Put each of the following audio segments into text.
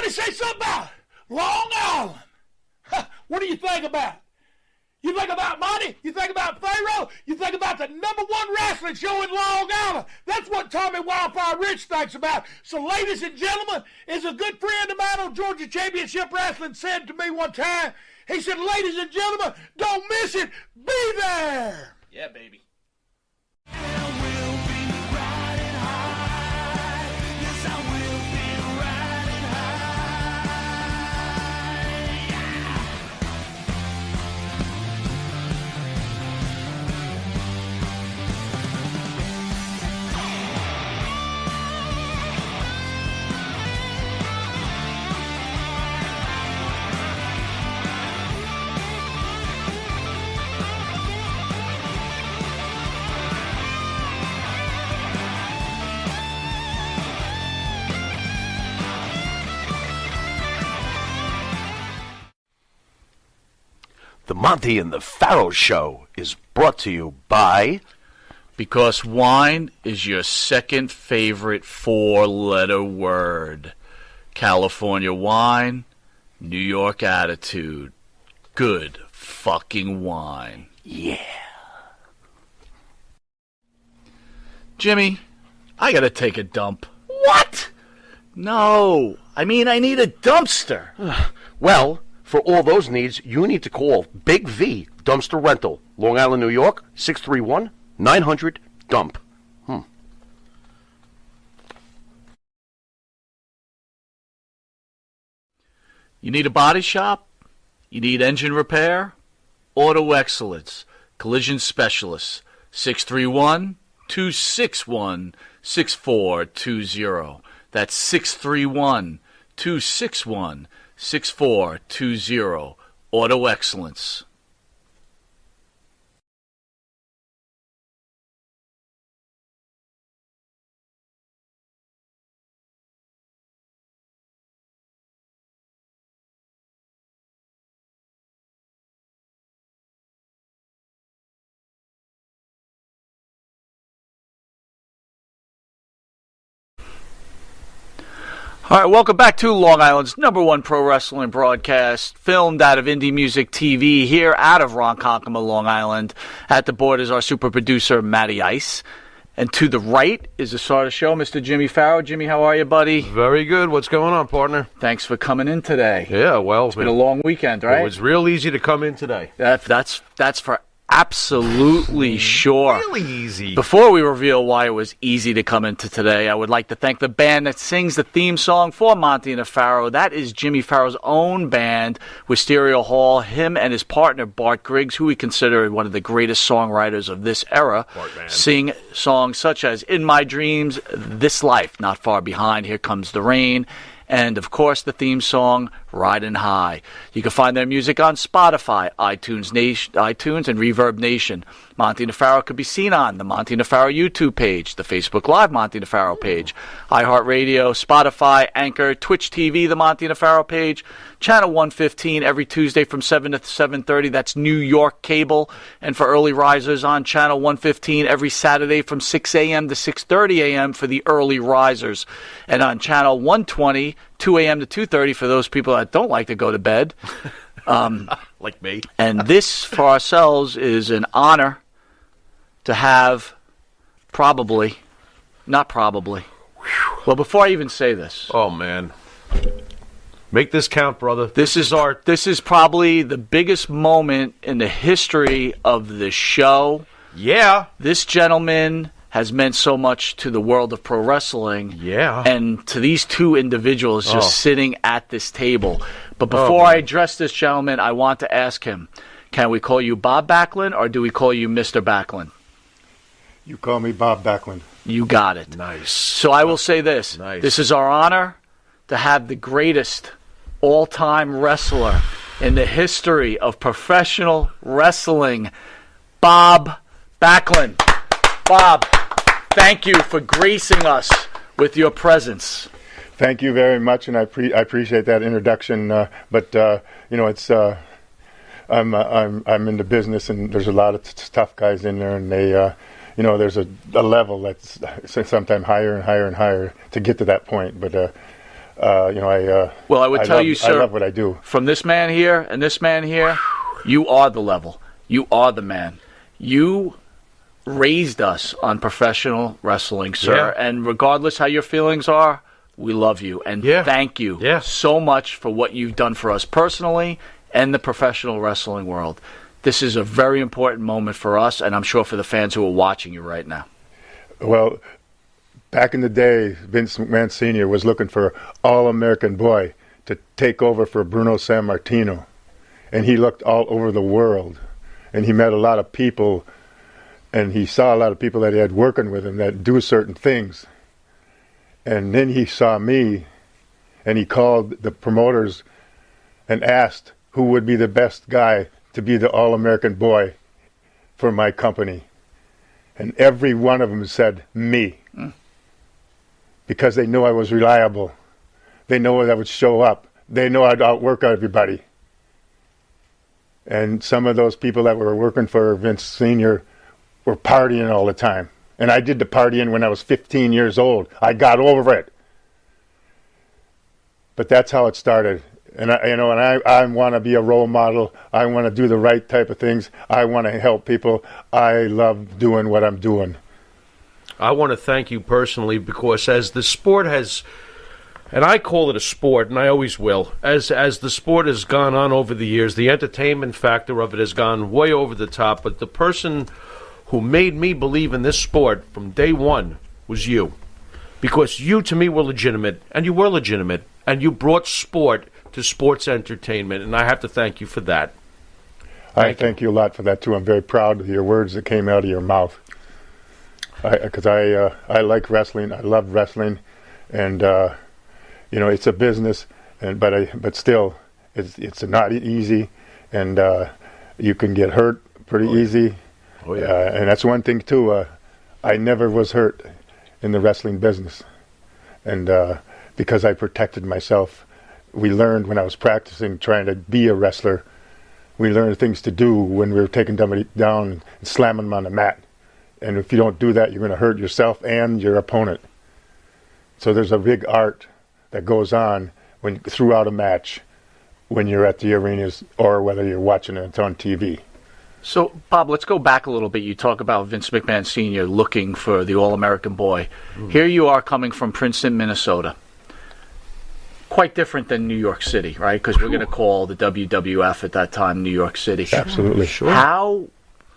Somebody say something about Long Island. What do you think about? You think about money? You think about Pharaoh? You think about the #1 wrestling show in Long Island? That's what Tommy Wildfire Rich thinks about. So, ladies and gentlemen, as a good friend of mine on Georgia Championship Wrestling said to me one time, he said, ladies and gentlemen, don't miss it. Be there. Yeah, baby. The Monty and the Pharaoh Show is brought to you by... Because wine is your second favorite 4-letter word. California wine, New York attitude. Good fucking wine. Yeah. Jimmy, I gotta take a dump. What? No, I mean I need a dumpster. Well, for all those needs, you need to call Big V Dumpster Rental, Long Island, New York, 631-900-DUMP. You need a body shop? You need engine repair? Auto Excellence, Collision Specialists, 631-261-6420. That's 631-261-6420. Auto Excellence. All right, welcome back to Long Island's #1 pro wrestling broadcast, filmed out of Indie Music TV here out of Ronkonkoma, Long Island. At the board is our super producer, Matty Ice. And to the right is the star of the show, Mr. Jimmy Farrow. Jimmy, how are you, buddy? Very good. What's going on, partner? Thanks for coming in today. Yeah, well, It's been a long weekend, right? It was real easy to come in today. That's for absolutely sure. Really easy. Before we reveal why it was easy to come into today, I would like to thank the band that sings the theme song for Monty and the Pharaoh. That is Jimmy Farrow's own band, Wisteria Hall. Him and his partner, Bart Griggs, who we consider one of the greatest songwriters of this era, sing songs such as In My Dreams, This Life, Not Far Behind, Here Comes the Rain, and, of course, the theme song, Riding High. You can find their music on Spotify, iTunes, and Reverb Nation. Monty and the Pharaoh could be seen on the Monty and the Pharaoh YouTube page, the Facebook Live Monty and the Pharaoh page, iHeartRadio, Spotify, Anchor, Twitch TV, the Monty and the Pharaoh page, Channel 115 every Tuesday from 7 to 7:30. That's New York cable. And for early risers on Channel 115 every Saturday from 6 a.m. to 6:30 a.m. for the early risers. And on Channel 120, 2 a.m. to 2:30 for those people that don't like to go to bed. Like me. And this, for ourselves, is an honor to have not probably. Well, before I even say this. Oh, man. Make this count, brother. This is probably the biggest moment in the history of the show. Yeah. This gentleman has meant so much to the world of pro wrestling. Yeah. And to these two individuals just sitting at this table. But before I address this gentleman, I want to ask him, can we call you Bob Backlund or do we call you Mr. Backlund? You call me Bob Backlund. You got it. Nice. So I will say this. Nice. This is our honor to have the greatest all-time wrestler in the history of professional wrestling, Bob Backlund. Bob, thank you for gracing us with your presence. Thank you very much, and I appreciate that introduction. But it's I'm in the business, and there's a lot of tough guys in there, and they there's a level that's sometimes higher and higher and higher to get to that point. But Well, I would tell you, sir, I love what I do. From this man here and this man here, you are the level. You are the man. You raised us on professional wrestling, sir. Yeah. And regardless how your feelings are, we love you. And thank you so much for what you've done for us personally and the professional wrestling world. This is a very important moment for us, and I'm sure for the fans who are watching you right now. Well, back in the day, Vince McMahon Sr. was looking for an all-American boy to take over for Bruno Sammartino. And he looked all over the world. And he met a lot of people, and he saw a lot of people that he had working with him that do certain things. And then he saw me, and he called the promoters and asked who would be the best guy to be the all-American boy for my company. And every one of them said me. Because they knew I was reliable. They know I would show up. They know I'd outwork everybody. And some of those people that were working for Vince Sr. were partying all the time. And I did the partying when I was 15 years old. I got over it. But that's how it started. And I want to be a role model. I want to do the right type of things. I want to help people. I love doing what I'm doing. I want to thank you personally because as the sport has, and I call it a sport, and I always will, as the sport has gone on over the years, the entertainment factor of it has gone way over the top, but the person who made me believe in this sport from day one was you. Because you, to me, were legitimate, and you were legitimate, and you brought sport to sports entertainment, and I have to thank you for that. I thank you a lot for that, too. I'm very proud of your words that came out of your mouth. Because I like wrestling. I love wrestling. And, it's a business, but still, it's not easy, and you can get hurt pretty easy. Oh, yeah. And that's one thing, too. I never was hurt in the wrestling business. And because I protected myself, we learned when I was practicing, trying to be a wrestler, we learned things to do when we were taking somebody down and slamming them on the mat. And if you don't do that, you're going to hurt yourself and your opponent. So there's a big art that goes on throughout a match when you're at the arenas or whether you're watching it on TV. So, Bob, let's go back a little bit. You talk about Vince McMahon Sr. looking for the All-American boy. Here you are coming from Princeton, Minnesota. Quite different than New York City, right? Because we're going to call the WWF at that time New York City. Absolutely. Sure. How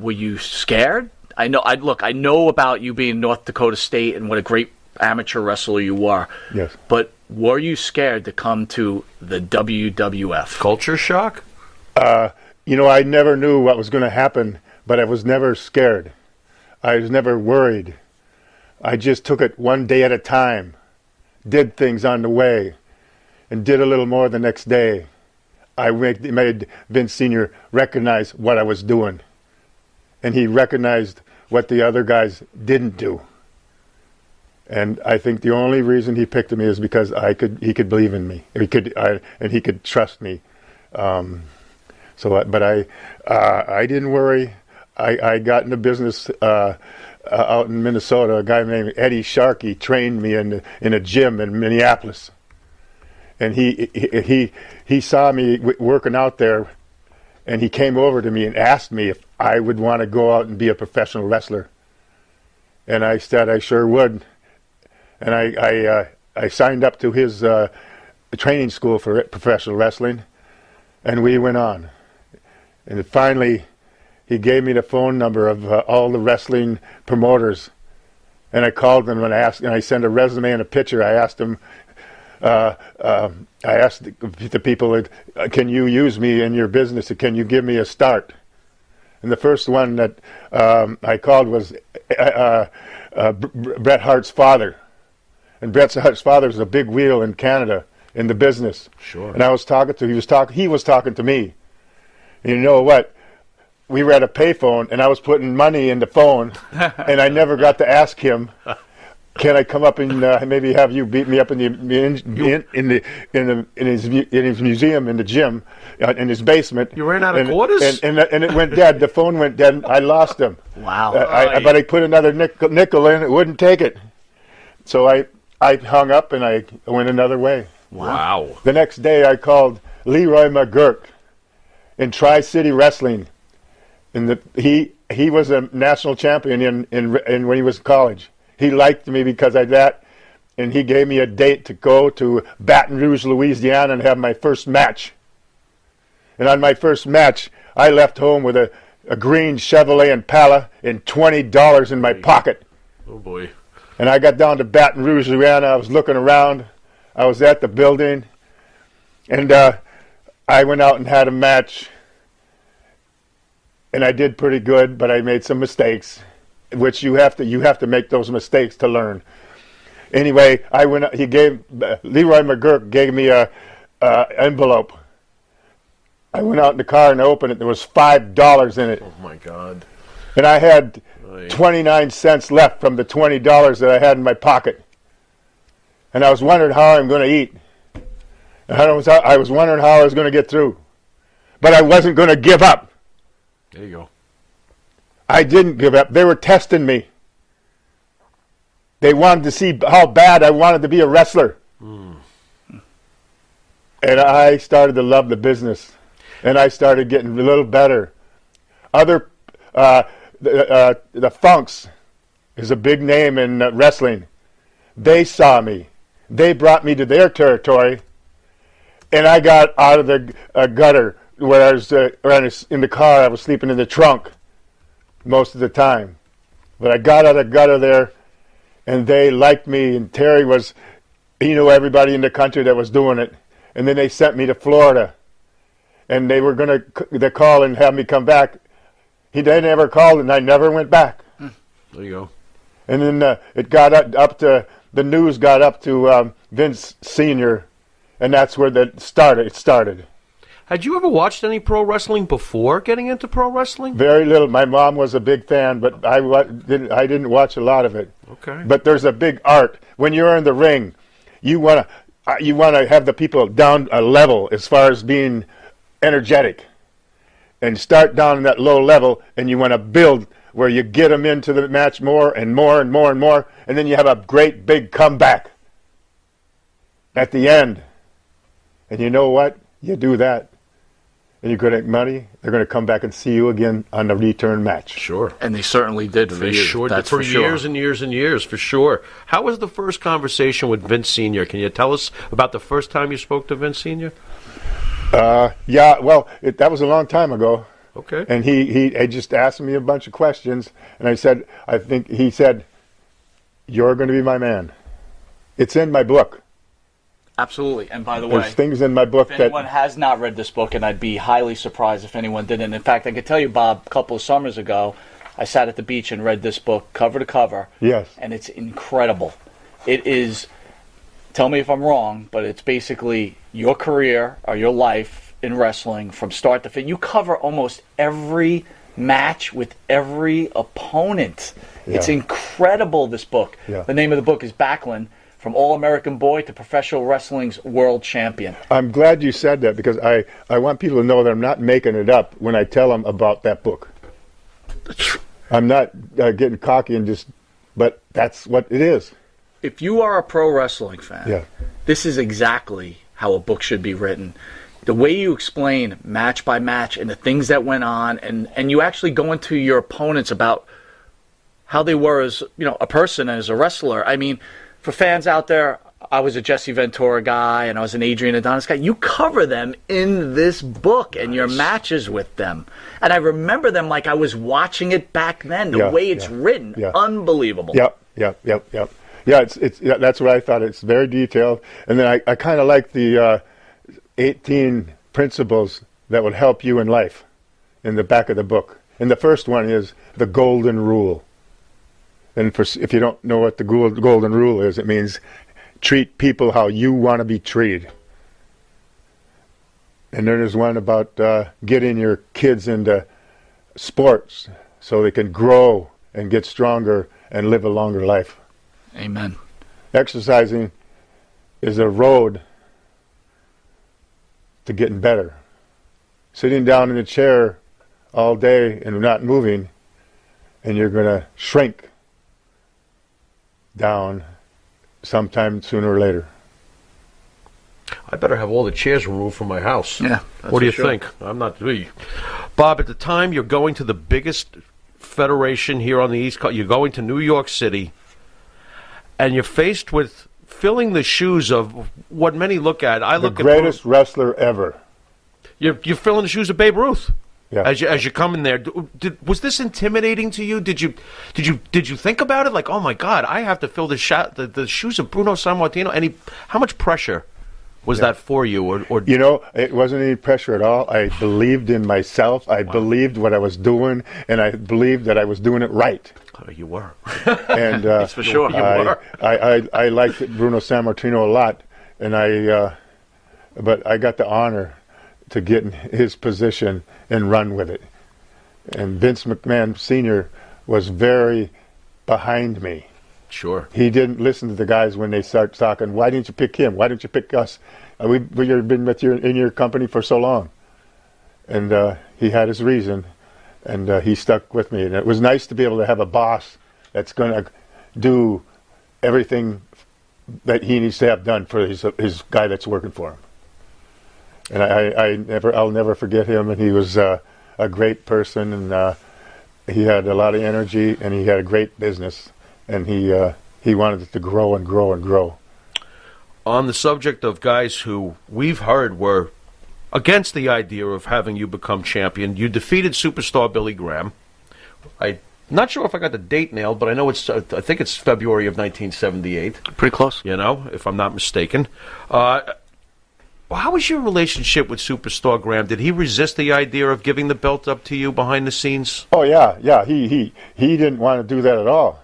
were you scared? I know about you being North Dakota State and what a great amateur wrestler you were. Yes. But were you scared to come to the WWF? Culture shock? I never knew what was going to happen, but I was never scared. I was never worried. I just took it one day at a time, did things on the way, and did a little more the next day. I made Vince Sr. recognize what I was doing. And he recognized what the other guys didn't do. And I think the only reason he picked me is because he could believe in me. He could trust me. But I didn't worry. I got into business out in Minnesota. A guy named Eddie Sharkey trained me in a gym in Minneapolis. And he saw me working out there, and he came over to me and asked me if I would want to go out and be a professional wrestler. And I said I sure would. And I signed up to his training school for professional wrestling, and we went on. And finally, he gave me the phone number of all the wrestling promoters, and I called them and I sent a resume and a picture. I asked them, I asked the people, can you use me in your business? Can you give me a start? And the first one that I called was Bret Hart's father. And Bret Hart's father was a big wheel in Canada in the business. Sure. And I was talking to he was talking to me. And you know what? We were at a payphone, and I was putting money in the phone, and I never got to ask him, can I come up and maybe have you beat me up in his museum, in the gym, in his basement? You ran out of quarters? And it went dead. The phone went dead. And I lost him. Wow. But I put another nickel in. It wouldn't take it. So I hung up and I went another way. Wow. The next day I called Leroy McGurk in Tri-City Wrestling. He was a national champion in when he was in college. He liked me because of that, and he gave me a date to go to Baton Rouge, Louisiana, and have my first match. And on my first match, I left home with a green Chevrolet Impala and $20 in my pocket. Oh, boy. And I got down to Baton Rouge, Louisiana. I was looking around. I was at the building, and I went out and had a match. And I did pretty good, but I made some mistakes, which you have to make those mistakes to learn. Anyway, Leroy McGurk gave me a envelope. I went out in the car and I opened it. There was $5 in it. Oh, my God. And I had 29 cents left from the $20 that I had in my pocket. And I was wondering how I'm going to eat. And I was wondering how I was going to get through. But I wasn't going to give up. There you go. I didn't give up. They were testing me. They wanted to see how bad I wanted to be a wrestler. And I started to love the business. And I started getting a little better. The Funks is a big name in wrestling. They saw me. They brought me to their territory. And I got out of the gutter where I was in the car. I was sleeping in the trunk most of the time. But I got out of the gutter there, and they liked me. And Terry he knew everybody in the country that was doing it. And then they sent me to Florida. And they were going to call and have me come back. They never called, and I never went back. There you go. And then it got up to, the news got up to Vince Sr., and that's where it started. Had you ever watched any pro wrestling before getting into pro wrestling? Very little. My mom was a big fan, but I didn't watch a lot of it. Okay. But there's a big art. When you're in the ring, you want to have the people down a level as far as being energetic, and start down in that low level, and you want to build where you get them into the match more and more and more and more, and then you have a great big comeback at the end. And you know what? You do that, and you're going to make money. They're going to come back and see you again on the return match. Sure. And they certainly did for They you. sure That's did. For sure. years and years and years, for sure. How was the first conversation with Vince Sr.? Can you tell us about the first time you spoke to Vince Sr.? Yeah, well, that was a long time ago. Okay. And he just asked me a bunch of questions, and he said, "You're going to be my man." It's in my book. Absolutely. And by the way, There's things in my book if that anyone has not read this book, and I'd be highly surprised if anyone didn't. In fact, I could tell you, Bob, a couple of summers ago, I sat at the beach and read this book cover to cover. Yes. And it's incredible. It is, tell me if I'm wrong, but it's basically your career or your life in wrestling from start to finish. You cover almost every match with every opponent. Yeah. It's incredible, this book. Yeah. The name of the book is Backlund, From All-American Boy to Professional Wrestling's World Champion. I'm glad you said that, because I want people to know that I'm not making it up when I tell them about that book. I'm not getting cocky but that's what it is. If you are a pro wrestling fan, Yeah. this is exactly how a book should be written. The way you explain match by match and the things that went on, and you actually go into your opponents about how they were as a person and as a wrestler. I mean, for fans out there, I was a Jesse Ventura guy and I was an Adrian Adonis guy. You cover them in this book and your matches with them. And I remember them like I was watching it back then, the way it's written. Yeah. Unbelievable. Yep. Yeah, that's what I thought. It's very detailed. And then I kind of like the 18 principles that would help you in life in the back of the book. And the first one is the golden rule. And if you don't know what the golden rule is, it means treat people how you want to be treated. And then there's one about getting your kids into sports so they can grow and get stronger and live a longer life. Amen. Exercising is a road to getting better. Sitting down in a chair all day and not moving, and you're going to shrink down sometime sooner or later. I better have all the chairs removed from my house. Yeah. What do you think? I'm not. Bob, at the time you're going to the biggest federation here on the East Coast, you're going to New York City, and you're faced with filling the shoes of what many look at. The greatest wrestler ever. You're filling the shoes of Babe Ruth. Yeah. As you come in there, was this intimidating to you? Did you think about it? Like, oh my God, I have to fill the shoes of Bruno Sammartino. How much pressure was that for you? Or it wasn't any pressure at all. I believed in myself. I believed what I was doing, and I believed that I was doing it right. Oh, you were. And that's for sure. I liked Bruno Sammartino a lot, and but I got the honor to get in his position and run with it. And Vince McMahon Sr. was very behind me. Sure. He didn't listen to the guys when they start talking, why didn't you pick him? Why didn't you pick us? We've been with in your company for so long. And he had his reason, and he stuck with me. And it was nice to be able to have a boss that's going to do everything that he needs to have done for his guy that's working for him. And I'll never forget him. And he was a great person, and he had a lot of energy, and he had a great business, and he wanted it to grow and grow and grow. On the subject of guys who we've heard were against the idea of having you become champion, you defeated superstar Billy Graham. I'm not sure if I got the date nailed, but I know I think it's February of 1978. Pretty close. If I'm not mistaken. How was your relationship with Superstar Graham? Did he resist the idea of giving the belt up to you behind the scenes? Oh yeah. He didn't want to do that at all.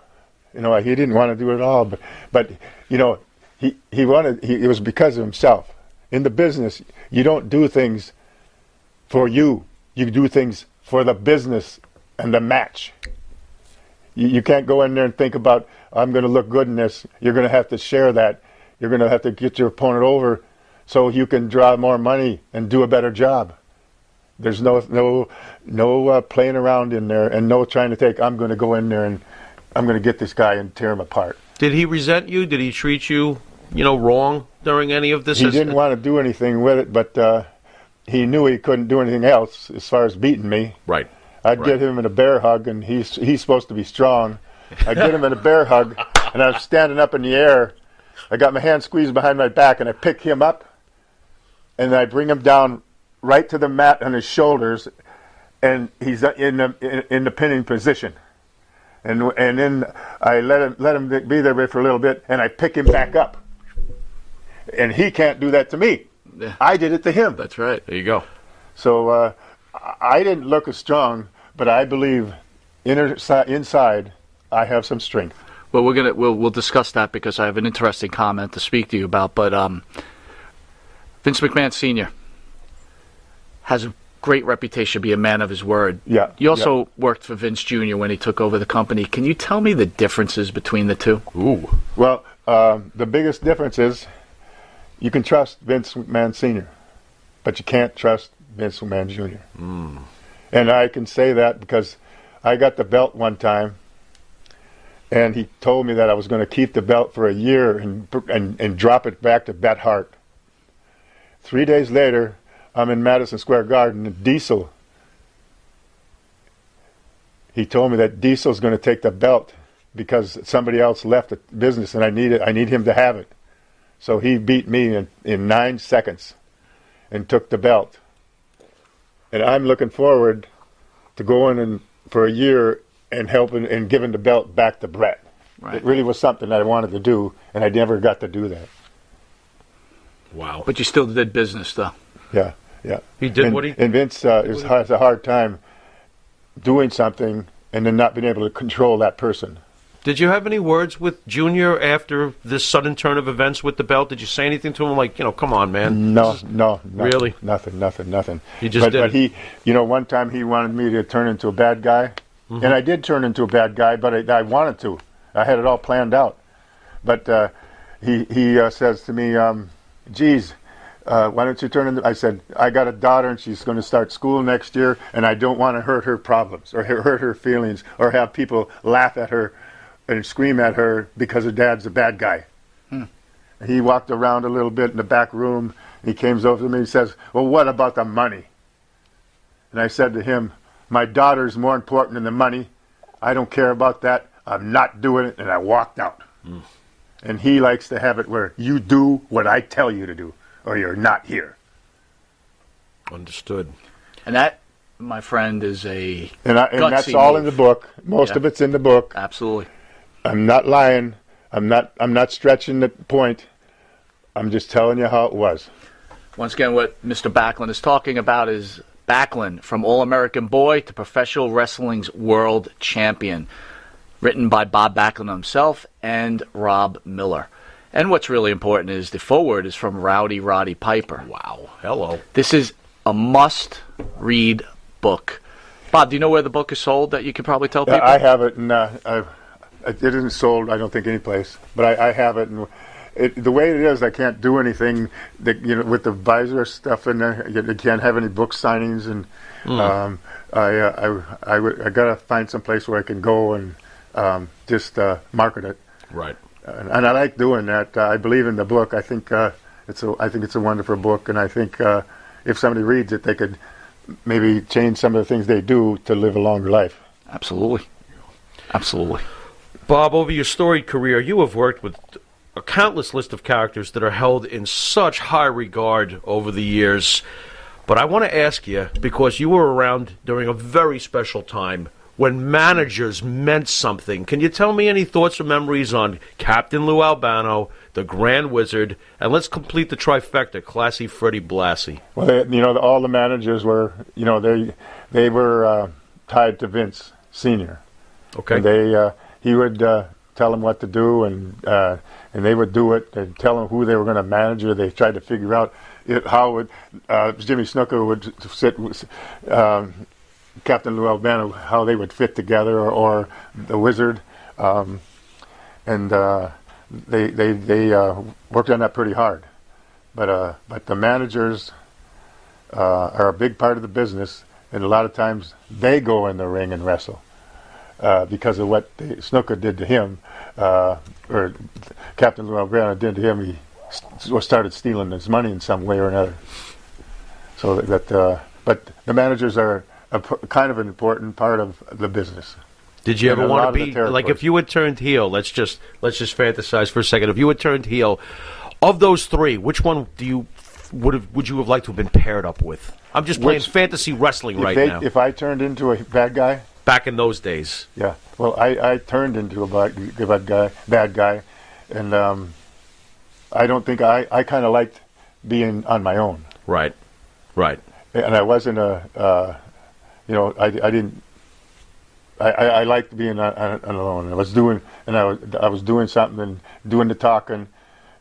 He didn't want to do it at all. But it was because of himself. In the business, you don't do things for you. You do things for the business and the match. You can't go in there and think about, I'm going to look good in this. You're going to have to share that. You're going to have to get your opponent over so you can draw more money and do a better job. There's no playing around in there, and no trying to take, I'm going to go in there and I'm going to get this guy and tear him apart. Did he resent you? Did he treat you, wrong during any of this? He didn't want to do anything with it, but he knew he couldn't do anything else as far as beating me. Right. I'd get him in a bear hug, and he's supposed to be strong. I'd get him in a bear hug, and I was standing up in the air. I got my hand squeezed behind my back, and I pick him up, and I bring him down right to the mat on his shoulders, and he's in the pinning position. And then I let him be there for a little bit, and I pick him back up. And he can't do that to me. Yeah. I did it to him. That's right. There you go. So I didn't look as strong, but I believe inside I have some strength. Well, we'll discuss that because I have an interesting comment to speak to you about. But Vince McMahon Sr. has a great reputation to be a man of his word. Yeah. You also worked for Vince Jr. when he took over the company. Can you tell me the differences between the two? Ooh. Well, the biggest difference is you can trust Vince McMahon Sr., but you can't trust Vince McMahon Jr. And I can say that because I got the belt one time, and he told me that I was going to keep the belt for a year and drop it back to Bret Hart. 3 days later, I'm in Madison Square Garden, and Diesel, he told me that Diesel's going to take the belt because somebody else left the business, and I need him to have it. So he beat me in 9 seconds and took the belt. And I'm looking forward to going for a year and helping and giving the belt back to Bret. Right. It really was something that I wanted to do, and I never got to do that. Wow. But you still did business, though. Yeah. He did what he... And Vince has a hard time doing something and then not being able to control that person. Did you have any words with Junior after this sudden turn of events with the belt? Did you say anything to him like, come on, man? No. Really? Nothing. He just did. But he, one time he wanted me to turn into a bad guy. And I did turn into a bad guy, but I wanted to. I had it all planned out. But he says to me, geez, why don't you turn into... I said, I got a daughter and she's going to start school next year, and I don't want to hurt her problems or hurt her feelings or have people laugh at her and scream at her because her dad's a bad guy. He walked around a little bit in the back room, He came over to me and says, well, what about the money? And I said to him, my daughter's more important than the money. I don't care about that. I'm not doing it. And I walked out. And he likes to have it where you do what I tell you to do, or you're not here. Understood. And that, my friend, is a and that's all move. in the book. Most of it's in the book. Absolutely. I'm not lying. I'm not stretching the point. I'm just telling you how it was. Once again, what Mr. Backlund is talking about is Backlund, from All-American Boy to Professional Wrestling's World Champion, written by Bob Backlund himself and Rob Miller. And what's really important is the foreword is from Rowdy Roddy Piper. Wow. Hello. This is a must-read book. Bob, do you know where the book is sold that you could probably tell people? I have it, and it isn't sold, I don't think, any place. But I have it, and the way it is, I can't do anything that, with the visor stuff in there. You can't have any book signings, and I gotta find some place where I can go and just market it. Right. And I like doing that. I believe in the book. I think it's a wonderful book, and I think if somebody reads it, they could maybe change some of the things they do to live a longer life. Absolutely. Absolutely. Bob, over your storied career, you have worked with a countless list of characters that are held in such high regard over the years. But I want to ask you, because you were around during a very special time when managers meant something. Can you tell me any thoughts or memories on Captain Lou Albano, the Grand Wizard, and let's complete the trifecta, Classy Freddie Blassie? Well, all the managers were, they were tied to Vince Sr. Okay. And he would tell them what to do, and they would do it, and tell them who they were going to manage. Or they tried to figure out how Jimmy Snuka would sit. Captain Lou Albano, how they would fit together, or the Wizard, and they worked on that pretty hard. But the managers are a big part of the business, and a lot of times they go in the ring and wrestle because of what Snuka did to him, or Captain Lou Albano did to him. He started stealing his money in some way or another. So but the managers are kind of an important part of the business. Did you ever want to be like, if you had turned heel? Let's just fantasize for a second. If you had turned heel, of those three, which one would you have liked to have been paired up with? I'm just playing fantasy wrestling now. If I turned into a bad guy back in those days, yeah. Well, I turned into a bad guy, and I don't think I kind of liked being on my own. Right. And I wasn't I liked being alone. I was doing something and doing the talking,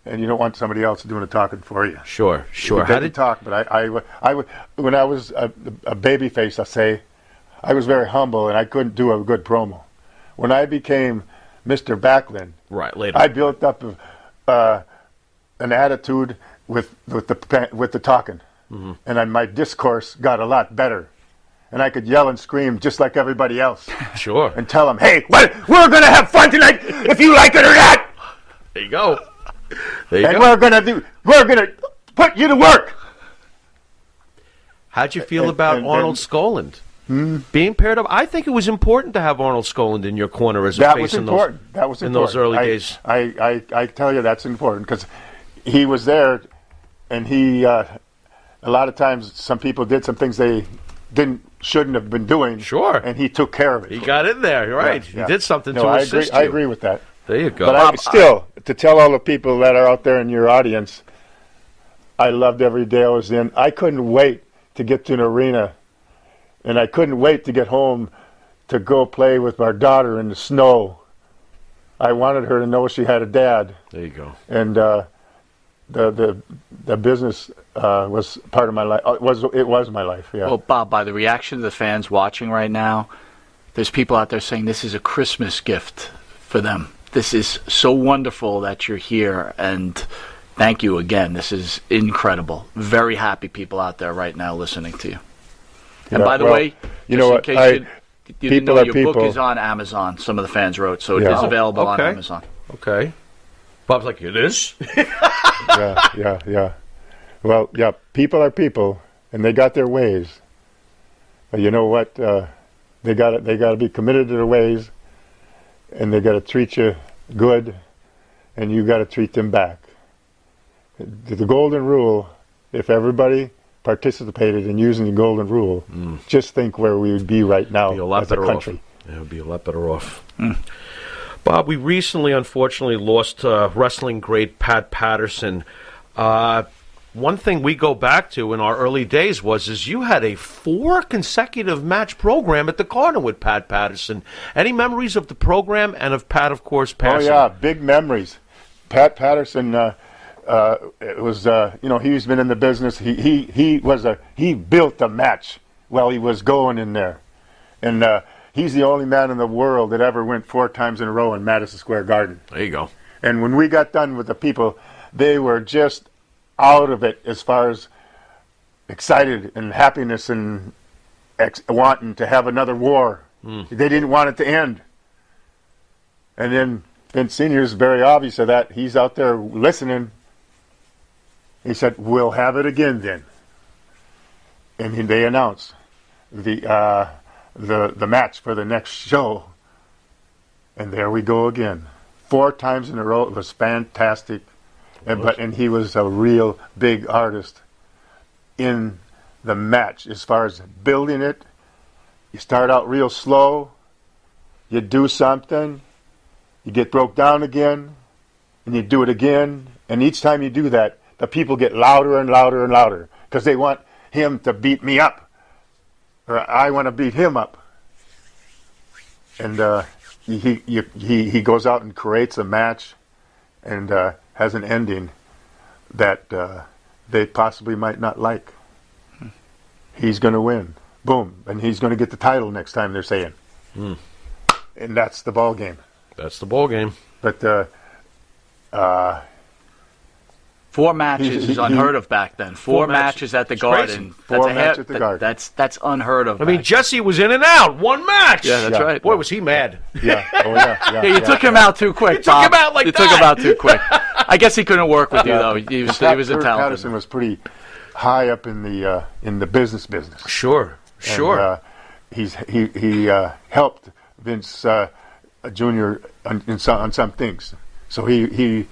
and you don't want somebody else doing the talking for you. Sure. How did talk? But I when I was a baby face, I say, I was very humble and I couldn't do a good promo. When I became Mr. Backlund, right later, I built up an attitude with the talking, and my discourse got a lot better. And I could yell and scream just like everybody else. Sure. And tell them, hey, we're going to have fun tonight if you like it or not. There you go. We're going to put you to work. How'd you feel about Arnold Skoland being paired up? I think it was important to have Arnold Skoland in your corner as a face in those early days. I tell you, that's important because he was there, and he a lot of times some people did some things they shouldn't have been doing. Sure. And he took care of it. He got in there, right? Yeah. He did something to assist you. I agree with that. There you go. But still, to tell all the people that are out there in your audience, I loved every day I was in. I couldn't wait to get to an arena, and I couldn't wait to get home to go play with our daughter in the snow. I wanted her to know she had a dad. There you go. And the business was part of my life. It was my life. Yeah. Well, Bob, by the reaction of the fans watching right now, there's people out there saying this is a Christmas gift for them. This is so wonderful that you're here, and thank you again. This is incredible. Very happy people out there right now listening to you. And by the way, you know what? You didn't know, your book is on Amazon. Some of the fans wrote, so it is available on Amazon. Okay. Bob's like, it is? Yeah. Well, yeah, people are people, and they got their ways. You know what? They got to be committed to their ways, and they got to treat you good, and you got to treat them back. The golden rule, if everybody participated in using the golden rule, just think where we would be right now as a country. Yeah, it would be a lot better off. Bob, we recently, unfortunately, lost wrestling great Pat Patterson. One thing we go back to in our early days is you had a 4 consecutive match program at the Garden with Pat Patterson. Any memories of the program and of Pat, of course, passing? Oh, yeah, big memories. Pat Patterson was, he's been in the business. He built the match while he was going in there. And he's the only man in the world that ever went 4 times in a row in Madison Square Garden. There you go. And when we got done with the people, they were just out of it as far as excited and happiness and wanting to have another war. They didn't want it to end. And then Vince Sr. is very obvious of that. He's out there listening. He said, "We'll have it again then." And they announced the match for the next show. And there we go again. 4 times in a row. It was fantastic. And he was a real big artist in the match as far as building it. You start out real slow. You do something. You get broke down again. And you do it again. And each time you do that, the people get louder and louder and louder because they want him to beat me up. Or I want to beat him up. And he goes out and creates a match and has an ending that they possibly might not like. He's going to win. Boom. And he's going to get the title next time, they're saying. And that's the ball game. That's the ball game. But 4 matches is unheard of back then. 4 matches at the Garden. Crazy. 4 matches at the Garden. That's unheard of. I mean, Jesse was in and out. 1 match. Yeah, that's right. Boy, was he mad. Yeah. Oh, yeah. You took him out too quick, Bob. Took him out like that. You took him out too quick. I guess he couldn't work with you, though. He was a talented. Patterson was pretty high up in the business. Sure. And, he helped Vince Jr. on some things. So he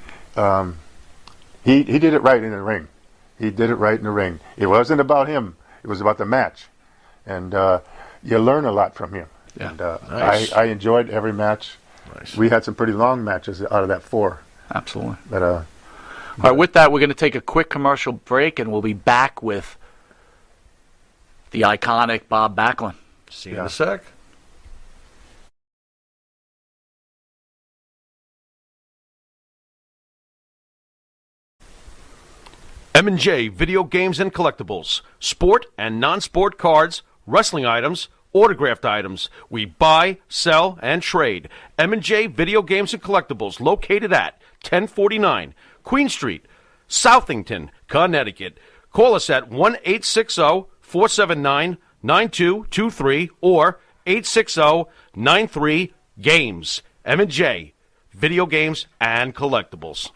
did it right in the ring. He did it right in the ring. It wasn't about him. It was about the match. And you learn a lot from him. Yeah. And Nice. I enjoyed every match. Nice. We had some pretty long matches out of that 4. Absolutely. But, all right, with that, we're going to take a quick commercial break, and we'll be back with the iconic Bob Backlund. See you in a sec. M&J Video Games and Collectibles. Sport and non-sport cards, wrestling items, autographed items. We buy, sell, and trade. M&J Video Games and Collectibles, located at 1049 Queen Street, Southington, Connecticut. Call us at 1-860-479-9223 or 860-93-GAMES. M&J Video Games and Collectibles.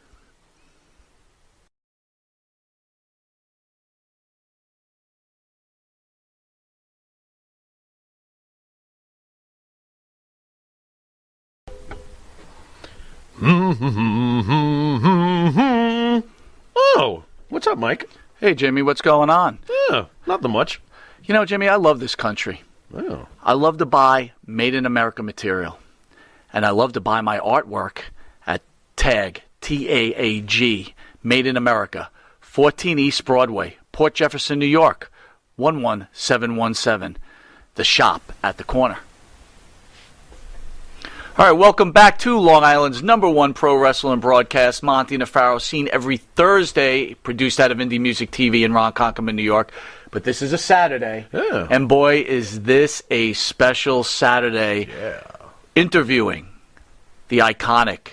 Oh, what's up, Mike? Hey, Jimmy, what's going on? Yeah, nothing much. You know, Jimmy, I love this country. Oh. I love to buy made-in-America material. And I love to buy my artwork at TAG, T-A-A-G, Made in America, 14 East Broadway, Port Jefferson, New York, 11717. The shop at the corner. All right, welcome back to Long Island's #1 pro wrestling broadcast. Monty Nefaro, seen every Thursday, produced out of Indie Music TV in Ronkonkoma, New York. But this is a Saturday, Yeah. and boy, is this a special Saturday. Yeah. Interviewing the iconic,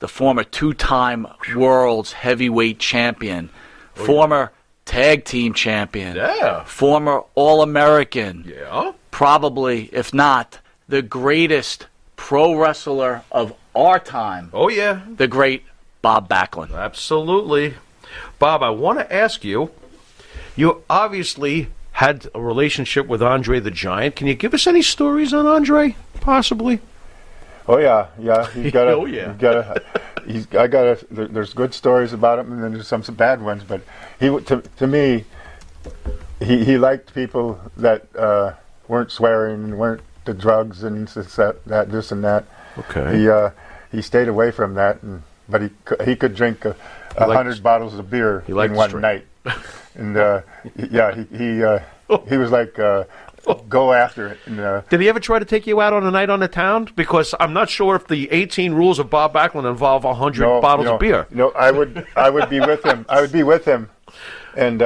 the former 2-time world's heavyweight champion, former tag team champion, Yeah. former All-American, Yeah. probably, if not, the greatest pro wrestler of our time, Oh, yeah. the great Bob Backlund. Absolutely. Bob, I want to ask you, You obviously had a relationship with Andre the Giant. Can you give us any stories on Andre, possibly? Oh yeah. He's got Oh, yeah. There's good stories about him, and then there's some bad ones. But to me, he liked people that weren't swearing and weren't the drugs and this and that. Okay. He stayed away from that, but he could drink 100 bottles of beer in one night. And he was like go after it. And, did he ever try to take you out on a night on the town? Because I'm not sure if the 18 rules of Bob Backlund involve 100 bottles of beer. No, I would be with him. I would be with him, and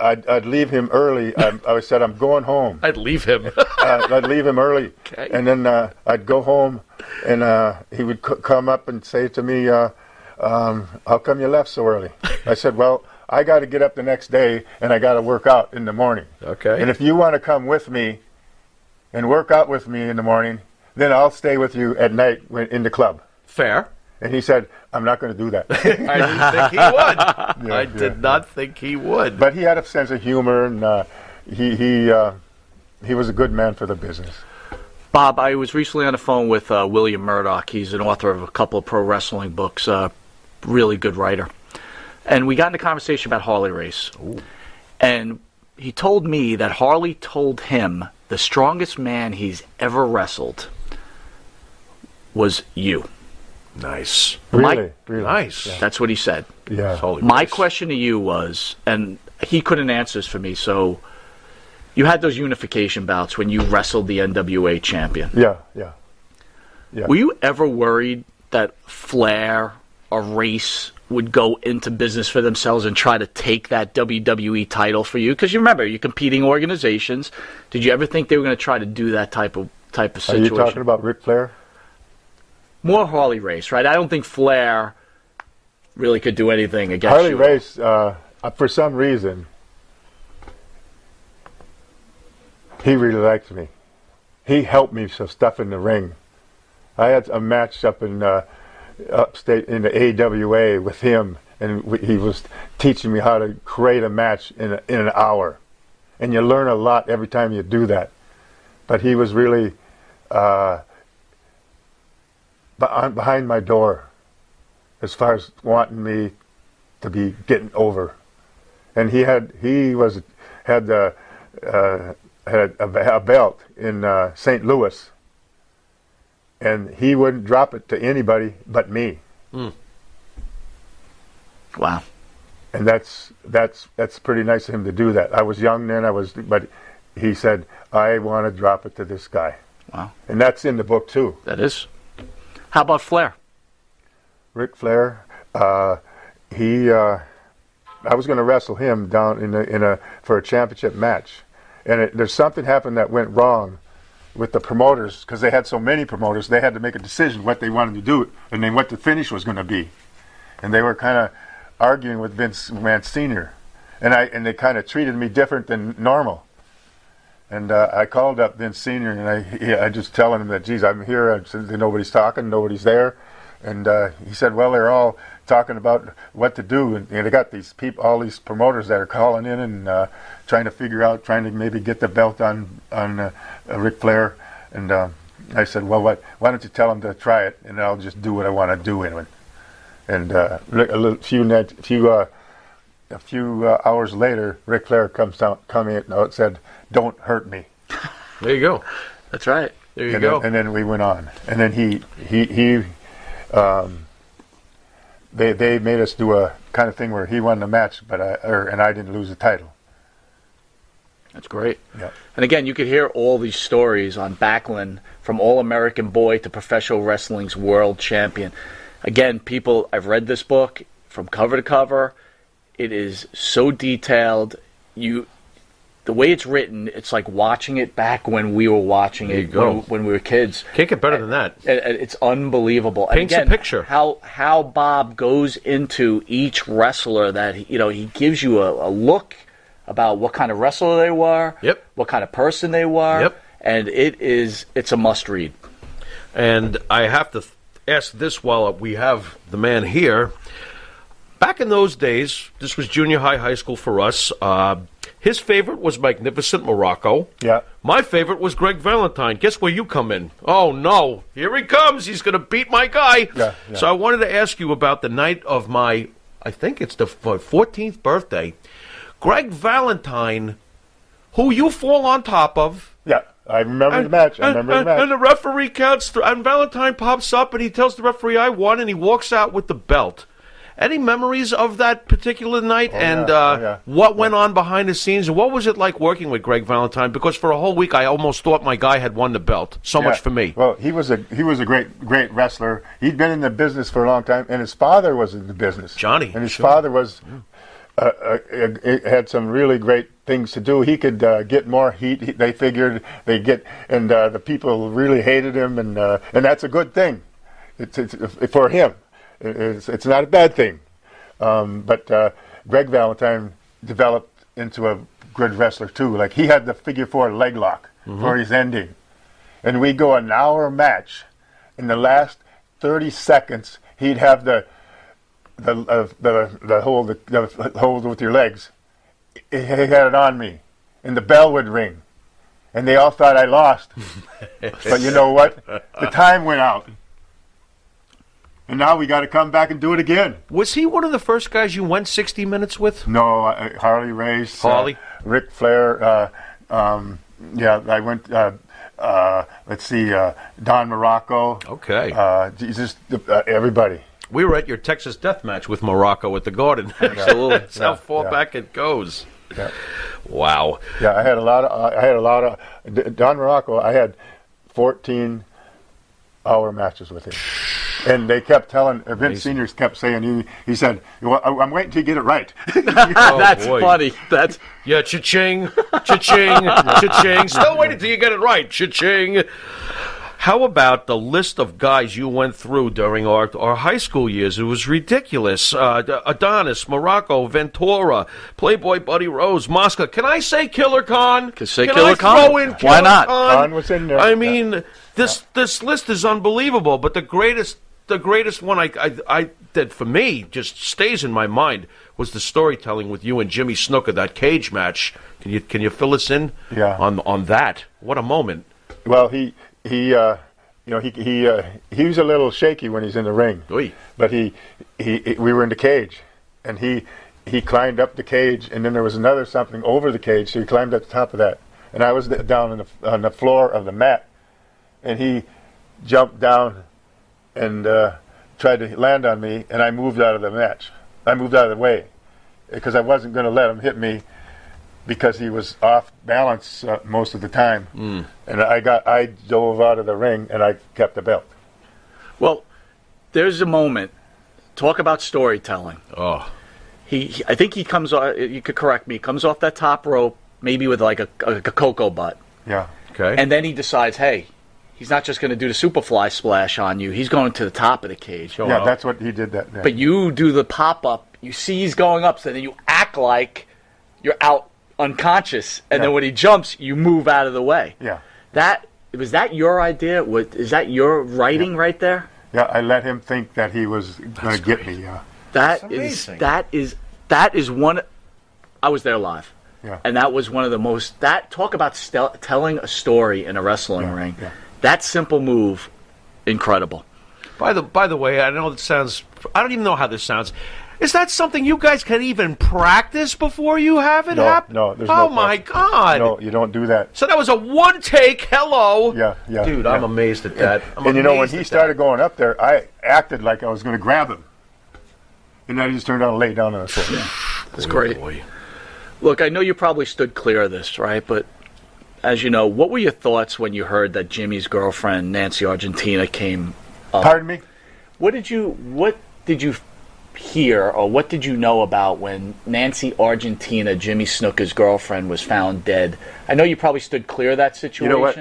I'd leave him early. I said, I'm going home. I'd leave him. I'd leave him early, okay. And then I'd go home, and he would come up and say to me, how come you left so early? I said, well, I got to get up the next day, and I got to work out in the morning. Okay. And if you want to come with me and work out with me in the morning, then I'll stay with you at night in the club. Fair. And he said, I'm not going to do that. I didn't think he would. I did not think he would. But he had a sense of humor, and he was a good man for the business. Bob, I was recently on the phone with William Murdoch. He's an author of a couple of pro wrestling books, really good writer. And we got into a conversation about Harley Race. Ooh. And he told me that Harley told him the strongest man he's ever wrestled was you. Nice. Really? Nice. Yeah. That's what he said. Yeah. My question to you was, and he couldn't answer this for me, so you had those unification bouts when you wrestled the NWA champion. Yeah. Were you ever worried that Flair or Race would go into business for themselves and try to take that WWE title for you? Because you remember, you're competing organizations. Did you ever think they were going to try to do that type of situation? Are you talking about Ric Flair? More Harley Race, right? I don't think Flair really could do anything against Harley you. Race, for some reason, he really liked me. He helped me some stuff in the ring. I had a match up in upstate in the AWA with him, and he was teaching me how to create a match in an hour. And you learn a lot every time you do that. But he was really behind my door as far as wanting me to be getting over. And he had a belt in St. Louis, and he wouldn't drop it to anybody but me. Mm. Wow. And that's pretty nice of him to do that. I was young then, but he said, I want to drop it to this guy. Wow. And that's in the book too. That is. How about Flair? Ric Flair, I was going to wrestle him down for a championship match, and there's something happened that went wrong with the promoters, because they had so many promoters. They had to make a decision what they wanted to do and then what the finish was going to be, and they were kind of arguing with Vince McMahon Sr. and they kind of treated me different than normal. And I called up Vince Sr. and I just telling him that, geez, I'm here. I said, nobody's talking, nobody's there. And he said, well, they're all talking about what to do. And they got these people, all these promoters that are calling in and trying to maybe get the belt on Ric Flair. And I said, well, why don't you tell them to try it, and I'll just do what I want to do in it. And a few hours later, Ric Flair come in and said, "Don't hurt me." There you go. That's right. There you go. And then we went on. And then they made us do a kind of thing where he won the match, and I didn't lose the title. That's great. Yeah. And again, you could hear all these stories on Backlund, from All-American Boy to Professional Wrestling's World Champion. Again, people, I've read this book from cover to cover. It is so detailed. The way it's written, it's like watching it back when we were watching it when we were kids. Can't get better than that. It's unbelievable. Paints again, a picture. How Bob goes into each wrestler, that he gives you a look about what kind of wrestler they were, yep, what kind of person they were, yep, and it's a must read. And I have to ask this while we have the man here. Back in those days, this was junior high school for us. His favorite was Magnificent Morocco. Yeah. My favorite was Greg Valentine. Guess where you come in? Oh, no. Here he comes. He's going to beat my guy. Yeah. So I wanted to ask you about the night of my, I think it's the 14th birthday. Greg Valentine, who you fall on top of. Yeah. I remember the match. And the referee counts, and Valentine pops up, and he tells the referee, I won, and he walks out with the belt. Any memories of that particular night what went on behind the scenes? And what was it like working with Greg Valentine? Because for a whole week, I almost thought my guy had won the belt. So much for me. Well, he was a great wrestler. He'd been in the business for a long time, and his father was in the business. Johnny. And his father was had some really great things to do. He could get more heat. They figured they'd get, and the people really hated him, and that's a good thing. It's for him. It's not a bad thing. But Greg Valentine developed into a good wrestler, too. Like, he had the figure 4 leg lock for his ending. And we go an hour match. In the last 30 seconds, he'd have the hold with your legs. He had it on me. And the bell would ring. And they all thought I lost. But you know what? The time went out. And now we got to come back and do it again. Was he one of the first guys you went 60 minutes with? No, Harley Race, Ric Flair. I went. Let's see, Don Morocco. Okay. Jesus, everybody. We were at your Texas Death Match with Morocco at the Garden. Absolutely, that's how far back it goes. Yeah. Wow. Yeah, I had a lot of. Don Morocco. I had 14-hour matches with him. And they kept telling, Vince Seniors kept saying, he said, well, I'm waiting till you get it right. That's funny. Yeah, cha-ching, cha-ching, cha-ching. Still waiting till you get it right, cha-ching. How about the list of guys you went through during our high school years? It was ridiculous. Adonis, Morocco, Ventura, Playboy Buddy Rose, Mosca. Can I say Killer Khan? Can I throw in Killer Why not? Khan was in there. I mean, this list is unbelievable, but the greatest one I that for me just stays in my mind was the storytelling with you and Jimmy Snuka, that cage match. Can you fill us in on that? What a moment. Well, he was a little shaky when he's in the ring. Oy. But we were in the cage, and he climbed up the cage, and then there was another something over the cage, so he climbed up the top of that, and I was down on the floor of the mat, and he jumped down and tried to land on me, and I moved out of the match. I moved out of the way because I wasn't going to let him hit me because he was off balance most of the time. And I dove out of the ring, and I kept the belt. Well, there's a moment. Talk about storytelling. Oh. I think he comes off, you could correct me, comes off that top rope, maybe with like a cocoa butt. Yeah. Okay. And then he decides, hey, he's not just going to do the Superfly splash on you. He's going to the top of the cage. Yeah, that's what he did. That. But you do the pop-up. You see he's going up, so then you act like you're out unconscious. And then when he jumps, you move out of the way. Yeah. Was that your idea? Is that your writing right there? Yeah, I let him think that he was going to get me. Yeah. That is one. I was there live. Yeah. And that was one of the most. Talk about telling a story in a wrestling ring. Yeah. That simple move, incredible. By the way, I know it sounds. I don't even know how this sounds. Is that something you guys can even practice before you have it happen? No, there's oh no my God! No, you don't do that. So that was a one take. Hello. Yeah. Dude, I'm amazed at that. And you know, when he started going up there, I acted like I was going to grab him, and then he just turned out and laid down on the floor. That's great. Boy. Look, I know you probably stood clear of this, right? But as you know, what were your thoughts when you heard that Jimmy's girlfriend, Nancy Argentina, came up? Pardon me? What did you hear, or what did you know about when Nancy Argentina, Jimmy Snuka's girlfriend, was found dead? I know you probably stood clear of that situation. You know what?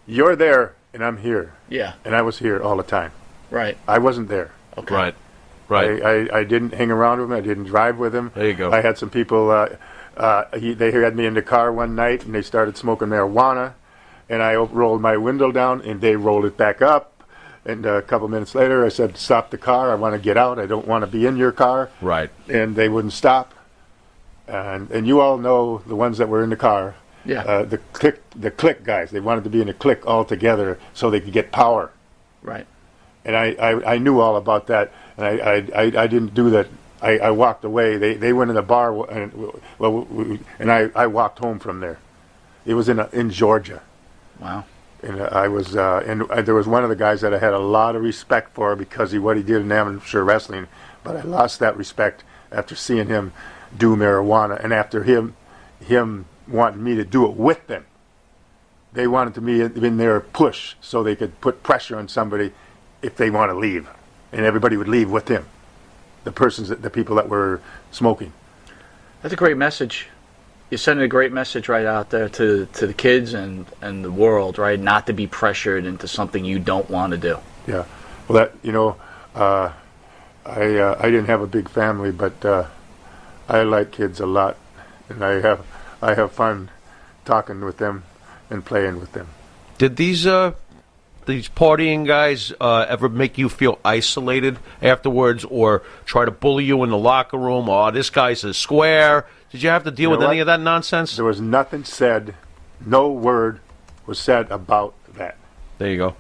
You're there, and I'm here. Yeah. And I was here all the time. Right. I wasn't there. Okay. Right. I didn't hang around with him. I didn't drive with him. There you go. I had some people. They had me in the car one night, and they started smoking marijuana, and I rolled my window down, and they rolled it back up, And a couple minutes later, I said, "Stop the car. I want to get out. I don't want to be in your car." Right. And they wouldn't stop. And you all know the ones that were in the car. Yeah. The click guys. They wanted to be in a click all together so they could get power. Right. And I knew all about that. And I didn't do that. I walked away. They went in the bar, and I walked home from there. It was in Georgia. Wow. And I was, and there was one of the guys that I had a lot of respect for because what he did in amateur wrestling, but I lost that respect after seeing him do marijuana, and after him wanting me to do it with them. They wanted to be in their push so they could put pressure on somebody if they want to leave, and everybody would leave with him. The people that were smoking. That's a great message. You're sending a great message right out there to the kids and the world, right? Not to be pressured into something you don't want to do. Yeah. Well, I didn't have a big family, but I like kids a lot, and I have fun talking with them and playing with them. Did these partying guys ever make you feel isolated afterwards, or try to bully you in the locker room? Oh, this guy's a square. Did you have to deal with any of that nonsense? There was nothing said. No word was said about that. There you go.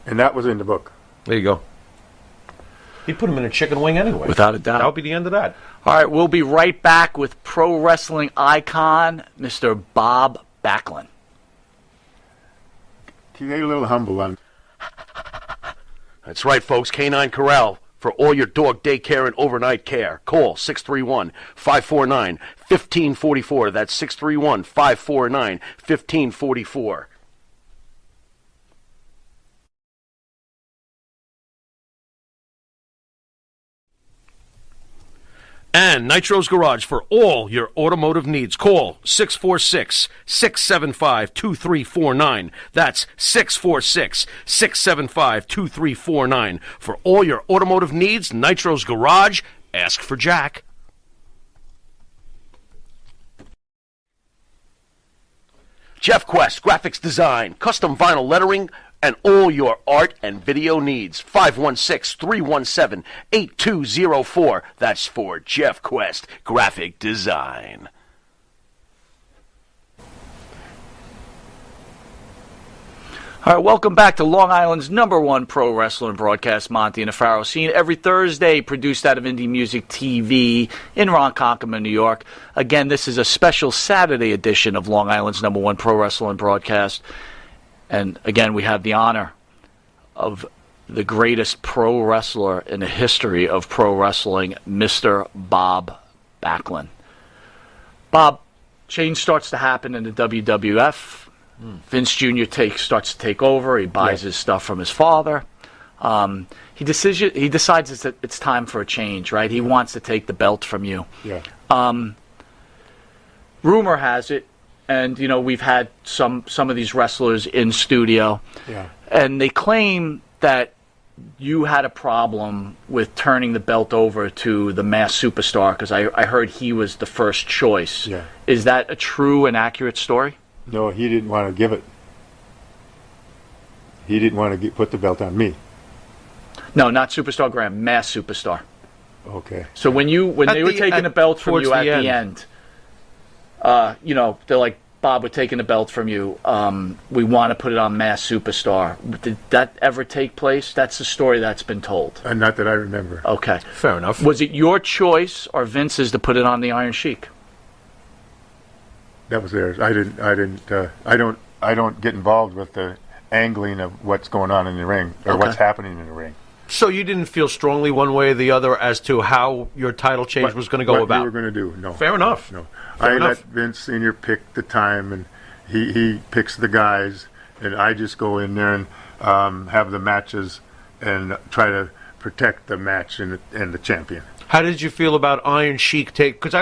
And that was in the book. There you go. He put him in a chicken wing anyway. Without a doubt. That'll be the end of that. All right, we'll be right back with pro wrestling icon, Mr. Bob Backlund. Can you get a little humble on? That's right, folks. Canine Corral for all your dog daycare and overnight care. Call 631-549-1544. That's 631-549-1544. And Nitro's Garage for all your automotive needs. Call 646-675-2349. That's 646-675-2349. For all your automotive needs, Nitro's Garage. Ask for Jack. Jeff Quest, graphics design, custom vinyl lettering, and all your art and video needs. 516-317-8204. That's for Jeff Quest, graphic design. All right, welcome back to Long Island's #1 pro wrestling broadcast, Monty and the Pharaoh. Seen every Thursday, produced out of Indie Music TV in Ronkonkoma, New York. Again, this is a special Saturday edition of Long Island's #1 pro wrestling broadcast. And again, we have the honor of the greatest pro wrestler in the history of pro wrestling, Mr. Bob Backlund. Bob, change starts to happen in the WWF. Vince Jr. starts to take over. He buys his stuff from his father. He decides it's time for a change, right? He wants to take the belt from you. Yeah. Rumor has it, and we've had some of these wrestlers in studio, and they claim that you had a problem with turning the belt over to the Masked Superstar because I heard he was the first choice. Yeah. Is that a true and accurate story? No, he didn't want to give it. He didn't want to put the belt on me. No, not Superstar Graham, Masked Superstar. Okay. So when they were taking the belt from you at the end, they're like, Bob, we're taking the belt from you. We want to put it on Masked Superstar. Did that ever take place? That's the story that's been told. Not that I remember. Okay. Fair enough. Was it your choice or Vince's to put it on the Iron Sheik? That was theirs. I don't get involved with the angling of what's going on in the ring or what's happening in the ring. So you didn't feel strongly one way or the other as to how your title change was going to go about? What we were going to do, no. Fair enough. No. Fair enough. Let Vince Sr. pick the time, and he picks the guys, and I just go in there and have the matches and try to protect the match and the champion. How did you feel about Iron Sheik take? Because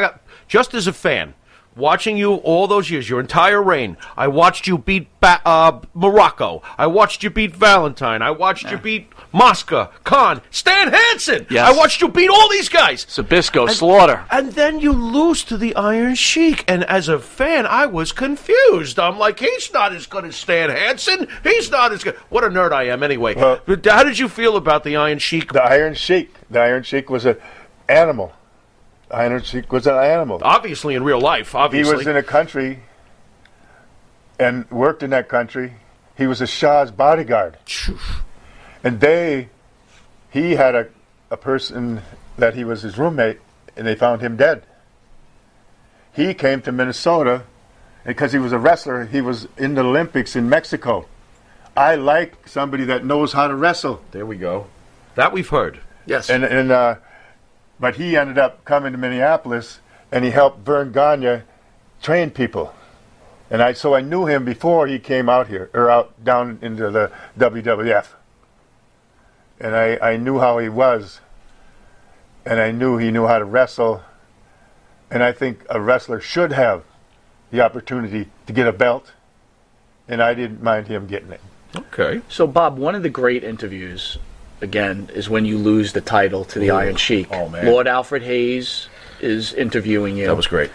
just as a fan, watching you all those years, your entire reign, I watched you beat Morocco. I watched you beat Valentine. I watched you beat Mosca, Khan, Stan Hansen. Yes. I watched you beat all these guys. Sabisco, Slaughter. And then you lose to the Iron Sheik. And as a fan, I was confused. I'm like, he's not as good as Stan Hansen. He's not as good. What a nerd I am anyway. But how did you feel about the Iron Sheik? The Iron Sheik was an animal. The Iron Sheik was an animal. Obviously, in real life, obviously. He was in a country and worked in that country. He was a Shah's bodyguard. And he had a person that he was his roommate, and they found him dead. He came to Minnesota because he was a wrestler. He was in the Olympics in Mexico. I like somebody that knows how to wrestle. There we go. That we've heard. Yes. But he ended up coming to Minneapolis, and he helped Vern Gagne train people. And so I knew him before he came out here, or out down into the WWF. And I knew how he was, and I knew he knew how to wrestle. And I think a wrestler should have the opportunity to get a belt, and I didn't mind him getting it. Okay. So, Bob, one of the great interviews, again, is when you lose the title to the Iron Sheik. Oh, man. Lord Alfred Hayes is interviewing you. That was great.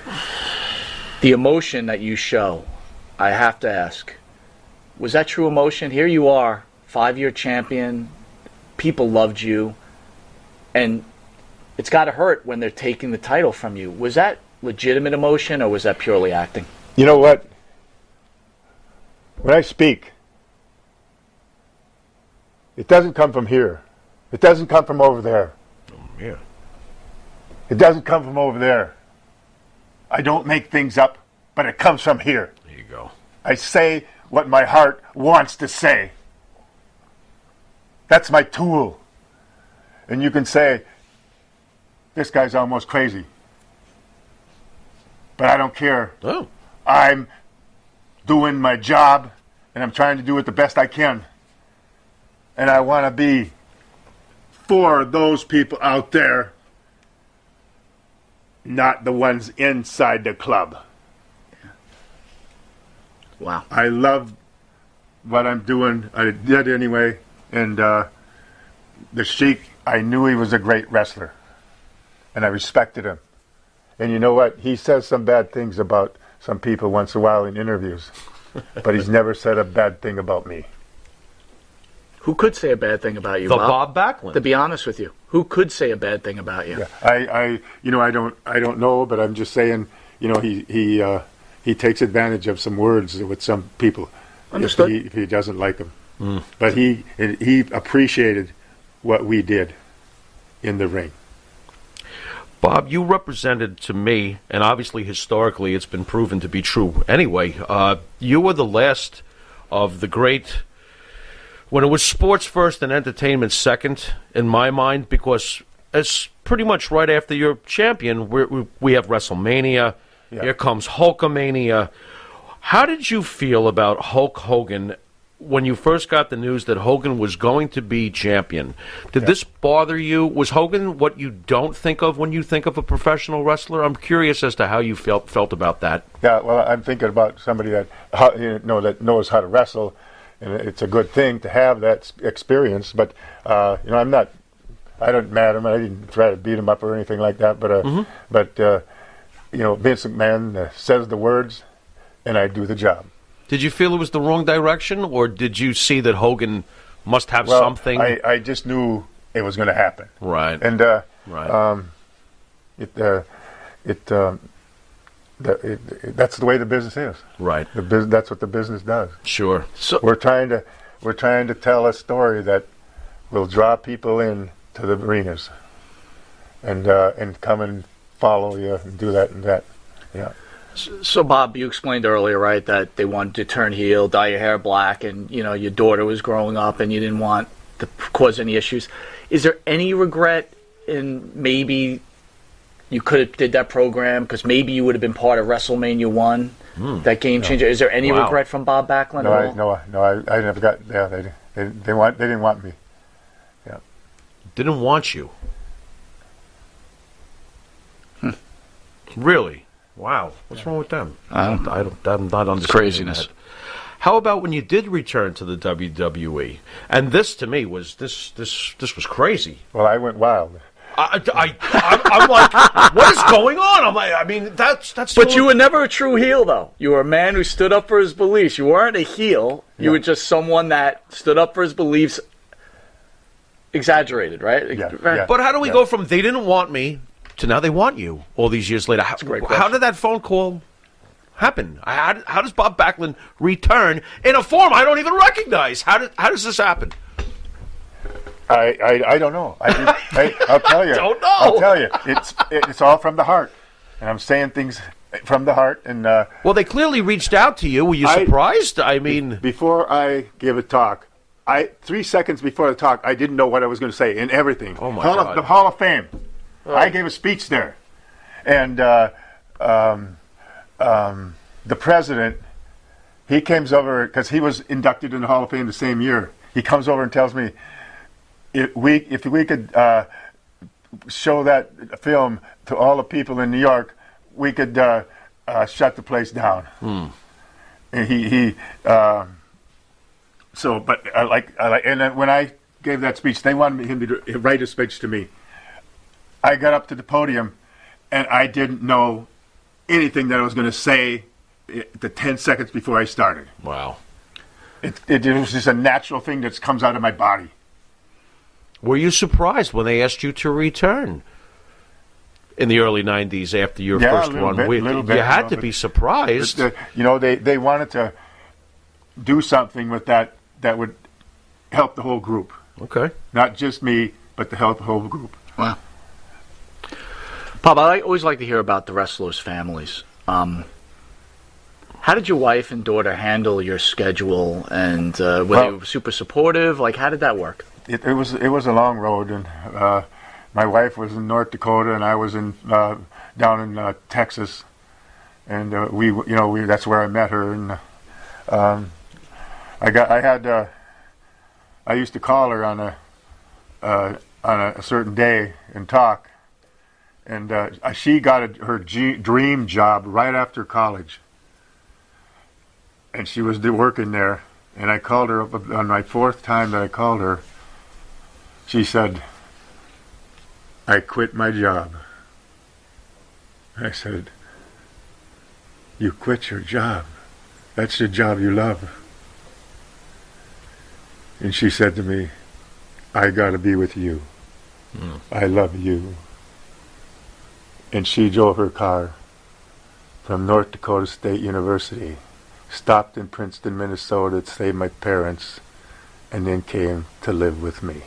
The emotion that you show, I have to ask, was that true emotion? Here you are, 5-year champion, people loved you, and it's got to hurt when they're taking the title from you. Was that legitimate emotion, or was that purely acting? You know what? When I speak, it doesn't come from here. It doesn't come from over there. Yeah. It doesn't come from over there. I don't make things up, but it comes from here. There you go. I say what my heart wants to say. That's my tool. And you can say, this guy's almost crazy. But I don't care. Oh. I'm doing my job, and I'm trying to do it the best I can. And I want to be for those people out there, not the ones inside the club. Wow. I love what I'm doing. I did anyway. And the Sheik, I knew he was a great wrestler. And I respected him. And you know what? He says some bad things about some people once in a while in interviews. But he's never said a bad thing about me. Who could say a bad thing about you, Bob Backlund. To be honest with you, who could say a bad thing about you? Yeah. I don't know, but I'm just saying, he takes advantage of some words with some people. Understood. If he doesn't like them. But he appreciated what we did in the ring. Bob, you represented to me, and obviously historically it's been proven to be true anyway, you were the last of the great, when it was sports first and entertainment second, in my mind, because it's pretty much right after you're champion, we have WrestleMania, here comes Hulkamania. How did you feel about Hulk Hogan when you first got the news that Hogan was going to be champion? Did this bother you? Was Hogan what you don't think of when you think of a professional wrestler? I'm curious as to how you felt about that. Yeah, well, I'm thinking about somebody that that knows how to wrestle, and it's a good thing to have that experience. But I don't mad him. I didn't try to beat him up or anything like that. But Vince McMahon says the words, and I do the job. Did you feel it was the wrong direction, or did you see that Hogan must have something? I just knew it was going to happen. Right. And that's the way the business is. Right. That's what the business does. Sure. So we're trying to tell a story that will draw people in to the arenas, and come and follow you and do that and that. Yeah. So, Bob, you explained earlier, right, that they wanted to turn heel, dye your hair black, and, your daughter was growing up and you didn't want to cause any issues. Is there any regret in maybe you could have did that program because maybe you would have been part of WrestleMania 1, that game changer? Is there any regret from Bob Backlund at all? No, I never got, they didn't want me. Yeah. Didn't want you? Really? Wow. What's wrong with them? I'm I'm not understanding craziness. that. How about when you did return to the WWE? And this, to me, was this was crazy. Well, I went wild. I'm like, what is going on? I'm like, I mean, that's. But you were never a true heel, though. You were a man who stood up for his beliefs. You weren't a heel. You were just someone that stood up for his beliefs. Exaggerated, right? Yeah, Right. yeah. But how do we go from they didn't want me to now they want you all these years later? a great question. How did that phone call happen? How does Bob Backlund return in a form I don't even recognize? How does this happen? I don't know. I'll tell you. Don't know. I'll tell you. It's all from the heart, and I'm saying things from the heart. And Well, they clearly reached out to you. Were you surprised? I mean, before I give a talk, 3 seconds before the talk, I didn't know what I was going to say in everything. Oh my God. The Hall of Fame. I gave a speech there, and the president, he comes over because he was inducted in the Hall of Fame the same year. He comes over and tells me, if we could show that film to all the people in New York, we could shut the place down. And and then when I gave that speech, they wanted him to write a speech to me. I got up to the podium, and I didn't know anything that I was going to say the 10 seconds before I started. wow. It was just a natural thing that comes out of my body. Were you surprised when they asked you to return in the early '90s after your first run? You had to be surprised. They wanted to do something with that would help the whole group. Okay. Not just me, but to help the whole group. Wow. Bob, I always like to hear about the wrestlers' families. How did your wife and daughter handle your schedule, and were they super supportive? Like, how did that work? It was a long road, and my wife was in North Dakota, and I was down in Texas, and that's where I met her, and I used to call her on a certain day and talk, and she got her dream job right after college, and she was working there, and I called her up on my fourth time that I called her. She said, "I quit my job." I said, "You quit your job? That's the job you love." And she said to me, "I got to be with you. I love you." And she drove her car from North Dakota State University, stopped in Princeton, Minnesota to save my parents, and then came to live with me.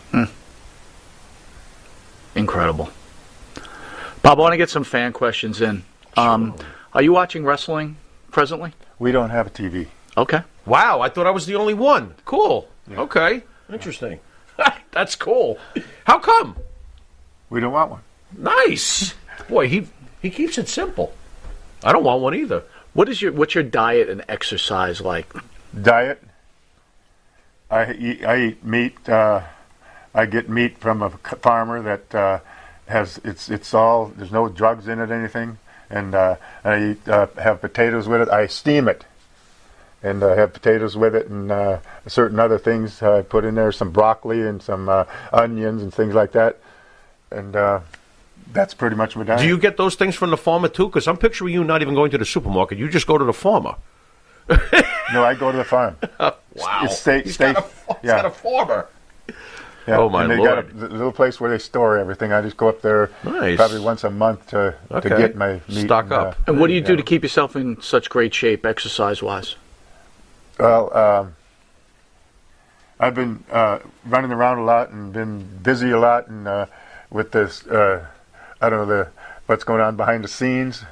Incredible. Bob, I want to get some fan questions in. Are you watching wrestling presently? We don't have a TV. Okay. Wow, I thought I was the only one. Cool. Yeah. Okay. Interesting. That's cool. How come? We don't want one. Nice. Boy, he keeps it simple. I don't want one either. What's your diet and exercise like? Diet? I eat meat. I get meat from a farmer that it's all, there's no drugs in it, anything. And I have potatoes with it. I steam it. And I have potatoes with it, and certain other things I put in there, some broccoli and some onions and things like that. And that's pretty much my diet. Do you get those things from the farmer too? Because I'm picturing you not even going to the supermarket. You just go to the farmer. No, I go to the farm. Wow. He's got a farmer. Yeah. Oh, my and they Lord. got a little place where they store everything. I just go up there probably once a month to get my meat. Stock up. And what do you do to keep yourself in such great shape, exercise-wise? Well, I've been running around a lot and been busy a lot, and with this, I don't know what's going on behind the scenes,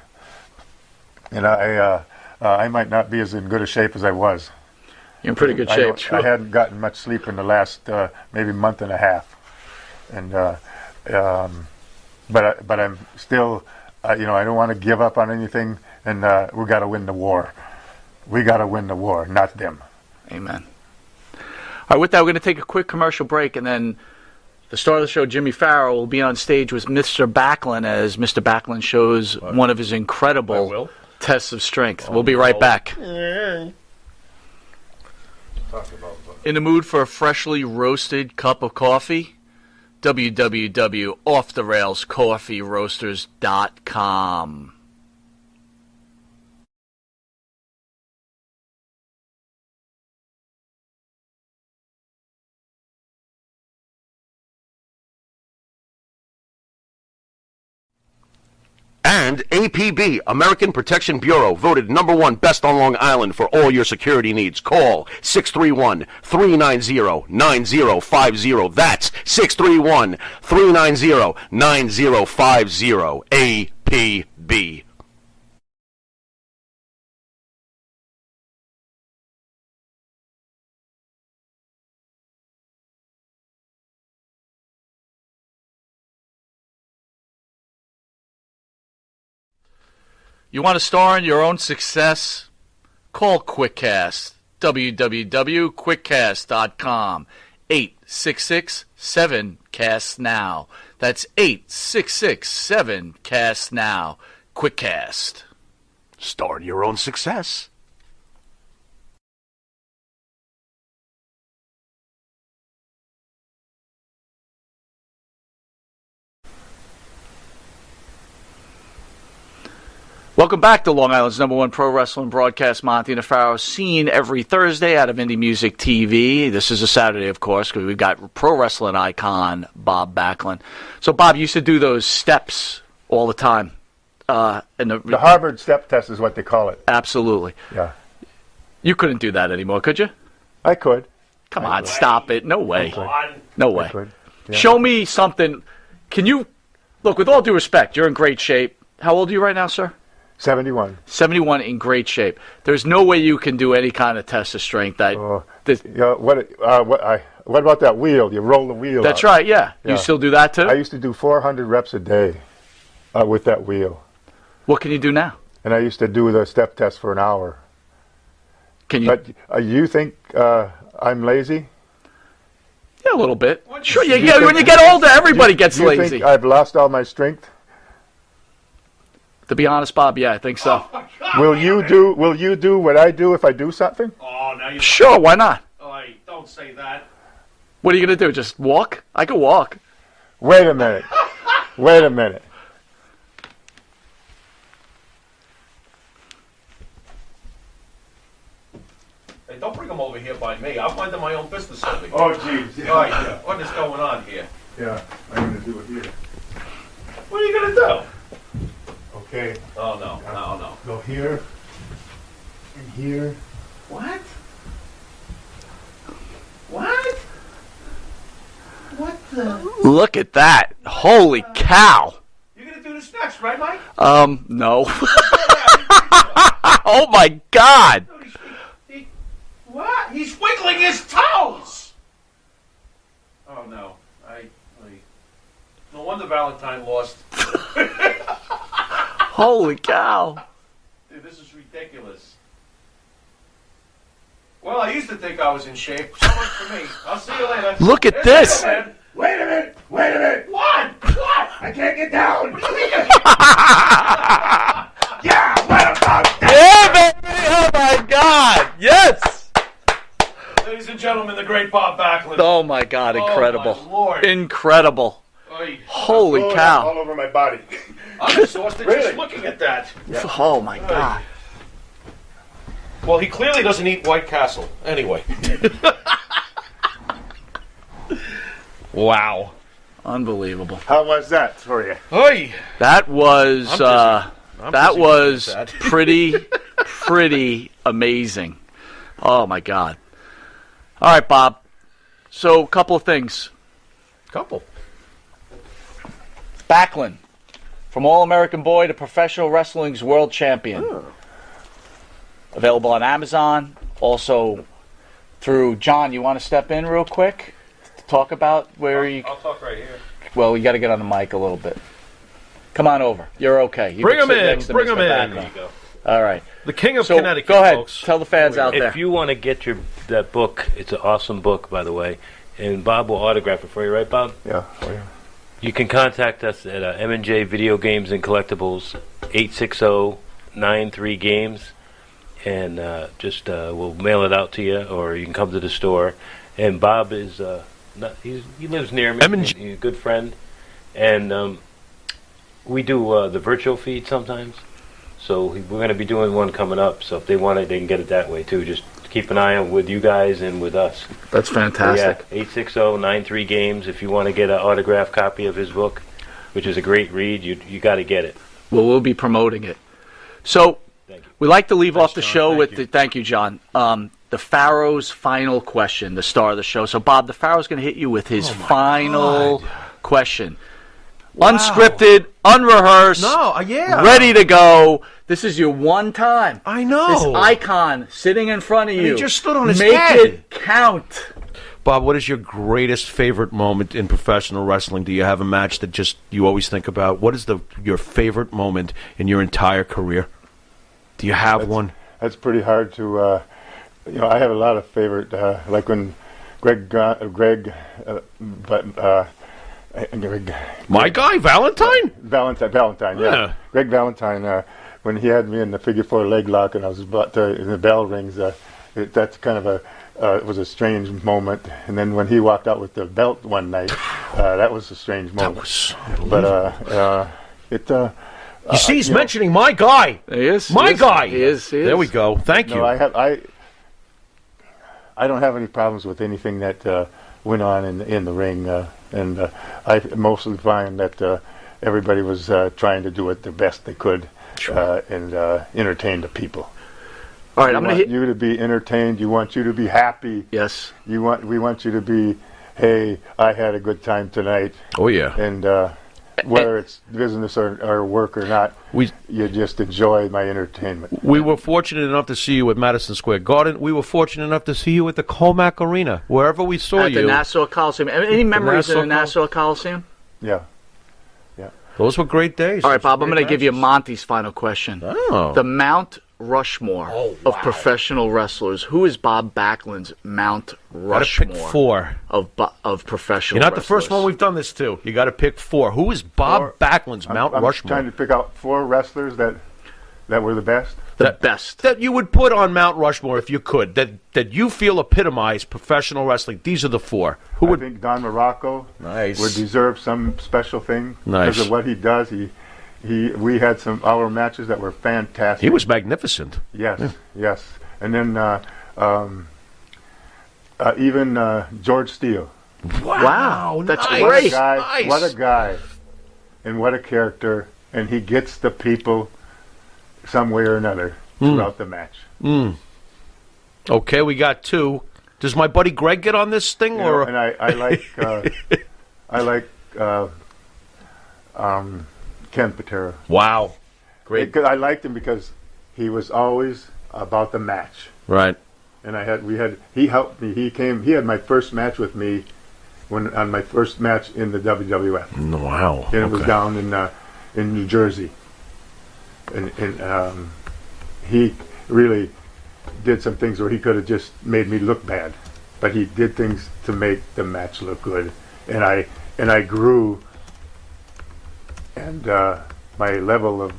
and I might not be as in good a shape as I was. You're in pretty good shape. I hadn't gotten much sleep in the last maybe month and a half, and but I'm still, I don't want to give up on anything, and we got to win the war. We got to win the war, not them. Amen. All right, with that, we're going to take a quick commercial break, and then The star of the show, Jimmy Farrow, will be on stage with Mr. Backlund as Mr. Backlund shows one of his incredible tests of strength. We'll be right back. In the mood for a freshly roasted cup of coffee? www.offtherailscoffeeroasters.com. And APB, American Protection Bureau, voted #1 best on Long Island for all your security needs. Call 631-390-9050. That's 631-390-9050. APB. You want to star in your own success? Call QuickCast. www.quickcast.com. 866-7-CAST-NOW. That's 866-7-CAST-NOW. QuickCast. Star in your own success. Welcome back to Long Island's #1 pro wrestling broadcast, Monty and Farrow, seen every Thursday out of Indie Music TV. This is a Saturday, of course, because we've got pro wrestling icon Bob Backlund. So, Bob, you used to do those steps all the time. The Harvard step test is what they call it. Absolutely. Yeah. You couldn't do that anymore, could you? I could. Come on, stop it. No way. No way. Yeah. Show me something. Can you, look, with all due respect, you're in great shape. How old are you right now, sir? 71. 71, in great shape. There's no way you can do any kind of test of strength. What about that wheel? You roll the wheel. That's out. right, yeah. You still do that too? I used to do 400 reps a day with that wheel. What can you do now? And I used to do the step test for an hour. Can you? But you think I'm lazy? Yeah, a little bit. Sure, yeah. When you get older, everybody gets do you lazy. Think I've lost all my strength? To be honest, Bob, yeah, I think so. Will you do what I do if I do something? Oh, now you. Sure, why not? Oh, don't say that. What are you going to do? Just walk? I could walk. Wait a minute. Wait a minute. Hey, don't bring them over here by me. I'll mind my own business over here. Oh, jeez. Oh, yeah. What is going on here? Yeah, I'm going to do it here. What are you going to do? Okay. Oh, no. Go here and here. What? What? What the? Look at that. Holy cow. You're going to do this next, right, Mike? No. Oh, my God. What? He's wiggling his toes! Oh, no. No wonder Valentine lost. Holy cow. Dude, this is ridiculous. Well, I used to think I was in shape. So much for me. I'll see you later. Look at this. Wait a minute. What? I can't get down. What do you mean? Yeah, what about that? Yeah, baby. Oh, my God. Yes. Ladies and gentlemen, the great Bob Backlund. Oh, my God. Incredible. Oh, my Lord. Incredible. Oy. Holy cow. All over my body. I'm exhausted Really? just looking at that. Oh, my God. Well, he clearly doesn't eat White Castle. Anyway. Wow. Unbelievable. How was that for you? Oy. That was busy. pretty amazing. Oh, my God. All right, Bob. So, a couple of things. Couple. Backlund, from All-American Boy to Professional Wrestling's World Champion. Oh. Available on Amazon. Also, through John, you want to step in real quick to talk about where you... I'll talk right here. Well, you got to get on the mic a little bit. Come on over. You're okay. You Bring can him sit in. next to Bring Mr. him in. Backlund. There you go. All right. The King of So, Connecticut, go ahead. folks. Tell the fans out there. If you want to get that book, it's an awesome book, by the way. and Bob will autograph it for you, right, Bob? Yeah. Oh, yeah. You can contact us at M&J Video Games and Collectibles, 860-93-GAMES, and we'll mail it out to you, or you can come to the store. And Bob is he lives near me. He's a good friend, and we do the virtual feed sometimes. So we're going to be doing one coming up. So if they want it, they can get it that way too. Just keep an eye on with you guys and with us. That's fantastic. Yeah, 860-93-GAMES. If you want to get an autographed copy of his book, which is a great read, you got to get it. Well, we'll be promoting it. So we like to leave off the show with the thank you, John. The Pharaoh's final question, the star of the show. So, Bob, the Pharaoh's going to hit you with his final question. Wow. Unscripted, unrehearsed, ready to go. This is your one time. I know. This icon sitting in front of you. He just stood on his head. Make it count. Bob, what is your greatest favorite moment in professional wrestling? Do you have a match that just you always think about? What is your favorite moment in your entire career? Do you have one? That's pretty hard to. I have a lot of favorite. Like when Greg, my guy Valentine. Valentine, yeah. Greg Valentine. When he had me in the figure 4 leg lock, and I was about to, and the bell rings. That's kind of a. It was a strange moment, and then when he walked out with the belt one night, that was a strange moment. That was you see, he's mentioning my guy. He is my guy. He is. There we go. Thank you. I don't have any problems with anything that went on in the ring, and I mostly find that everybody was trying to do it the best they could, and entertain the people. All right, I'm going to hit you to be entertained. You want you to be happy. Yes. We want you to be, hey, I had a good time tonight. Oh yeah. And whether it's business or work or not, you just enjoy my entertainment. We were fortunate enough to see you at Madison Square Garden. We were fortunate enough to see you at the Comac Arena. Wherever we saw you. At the Nassau Coliseum. Any memories in the Nassau Coliseum? Yeah. Yeah. Those were great days. All right, Bob, I'm going to give you Monty's final question. Oh. The Mount Rushmore of professional wrestlers. Who is Bob Backlund's Mount Rushmore? Got to pick 4 of professional. You're not wrestlers. The first one we've done this to. You got to pick 4. Who is Bob Backlund's Mount Rushmore? I'm trying to pick out 4 wrestlers that were the best. The best that you would put on Mount Rushmore if you could. That you feel epitomize professional wrestling. These are the 4. Who would? I think Don Morocco would deserve some special thing because of what he does. We had our matches that were fantastic. He was magnificent. Yes, yes. And then even George Steele. Wow, that's great. What a guy, and what a character. And he gets the people some way or another throughout the match. Okay, we got 2. Does my buddy Greg get on this thing? And I like Ken Patera. Wow, great! I liked him because he was always about the match. Right. And he helped me. He had my first match with me on my first match in the WWF. Wow. And it was down in New Jersey. And he really did some things where he could have just made me look bad, but he did things to make the match look good. And I grew. And my level of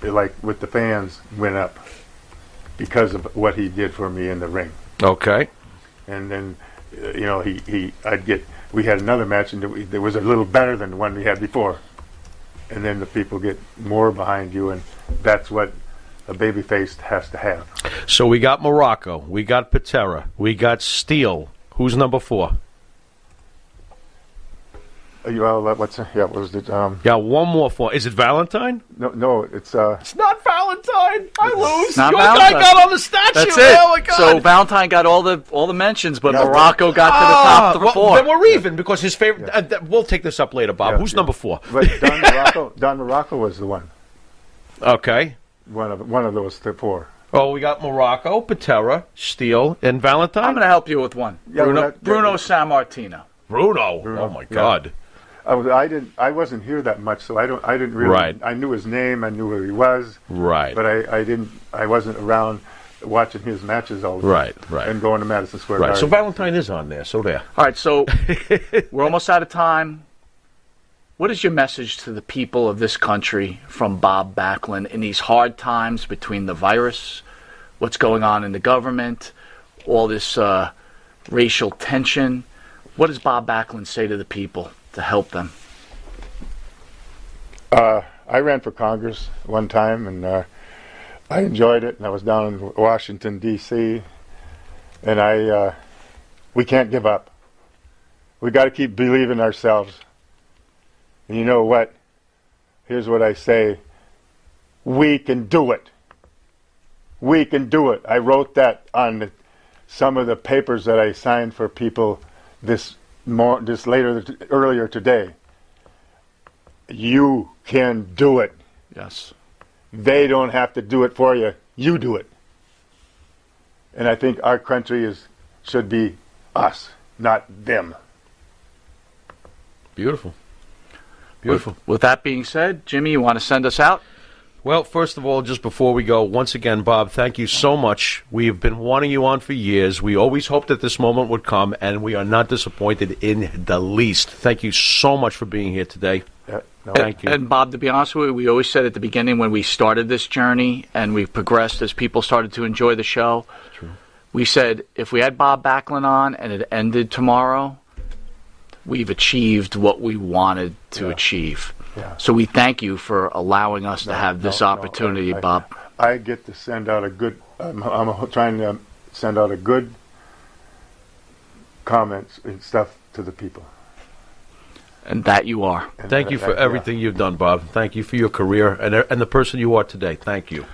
like with the fans went up because of what he did for me in the ring. Okay. And then we had another match and it was a little better than the one we had before. And then the people get more behind you, and that's what a babyface has to have. So we got Morocco, we got Patera, we got Steele. Who's number 4? What was it? One more 4. Is it Valentine? No, it's not Valentine. I lose. Your guy got on the statue. That's it. Oh my God. So Valentine got all the mentions, but Morocco got to the top 4. Then we're even because his favorite. We'll take this up later, Bob. Who's number 4? But Don Morocco was the one. Okay. One of those 4. Oh, we got Morocco, Patera, Steele, and Valentine. I'm going to help you with one. Yeah, Bruno Sammartino. Bruno. Oh my God. I wasn't here that much, so I didn't really. Right. I knew his name. I knew where he was. Right. But I wasn't around watching his matches all the Right, time. right. And going to Madison Square Right. Garden. So Valentine is on there. So there. All right, so we're almost out of time. What is your message to the people of this country from Bob Backlund in these hard times between the virus, what's going on in the government, all this racial tension? What does Bob Backlund say to the people to help them? I ran for Congress one time, and I enjoyed it. And I was down in Washington, D.C., and we can't give up. We got to keep believing ourselves. And you know what? Here's what I say. We can do it. We can do it. I wrote that on some of the papers that I signed for people earlier today. You can do it. Yes. They don't have to do it for you. You do it. And I think our country should be us, not them. Beautiful. Beautiful. With that being said, Jimmy, you want to send us out? Well, first of all, just before we go, once again, Bob, thank you so much. We've been wanting you on for years. We always hoped that this moment would come, and we are not disappointed in the least. Thank you so much for being here today. Thank you. And Bob, to be honest with you, we always said at the beginning when we started this journey and we progressed as people started to enjoy the show, True. We said if we had Bob Backlund on and it ended tomorrow, we've achieved what we wanted to achieve. Yeah. So we thank you for allowing us to have this opportunity, Bob. I get to send out a good. I'm trying to send out a good comments and stuff to the people. And that you are. Thank you for everything you've done, Bob. Thank you for your career and the person you are today. Thank you.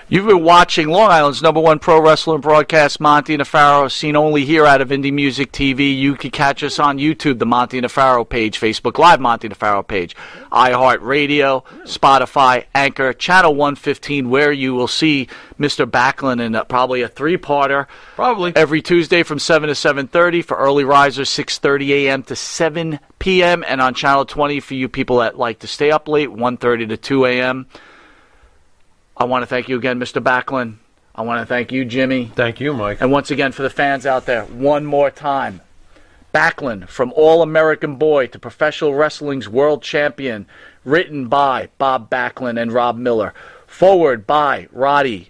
You've been watching Long Island's #1 pro wrestler and broadcast, Monty Nefaro, seen only here out of Indie Music TV. You can catch us on YouTube, the Monty Nefaro page, Facebook Live Monty Nefaro page, iHeartRadio, Spotify, Anchor, Channel 115, where you will see Mr. Backlund in probably a three-parter. Probably. Every Tuesday from 7 to 7:30 for early risers, 6:30 a.m. to 7 p.m. And on Channel 20 for you people that like to stay up late, 1:30 to 2 a.m. I want to thank you again, Mr. Backlund. I want to thank you, Jimmy. Thank you, Mike. And once again, for the fans out there, one more time. Backlund, from All-American Boy to Professional Wrestling's World Champion, written by Bob Backlund and Rob Miller. Forward by Roddy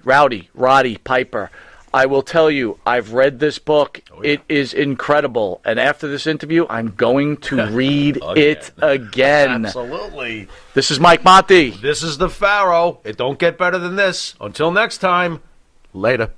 Piper. I will tell you, I've read this book. It is incredible. And after this interview, I'm going to read it again. Absolutely. This is Mike Monty. This is the Pharaoh. It don't get better than this. Until next time, later.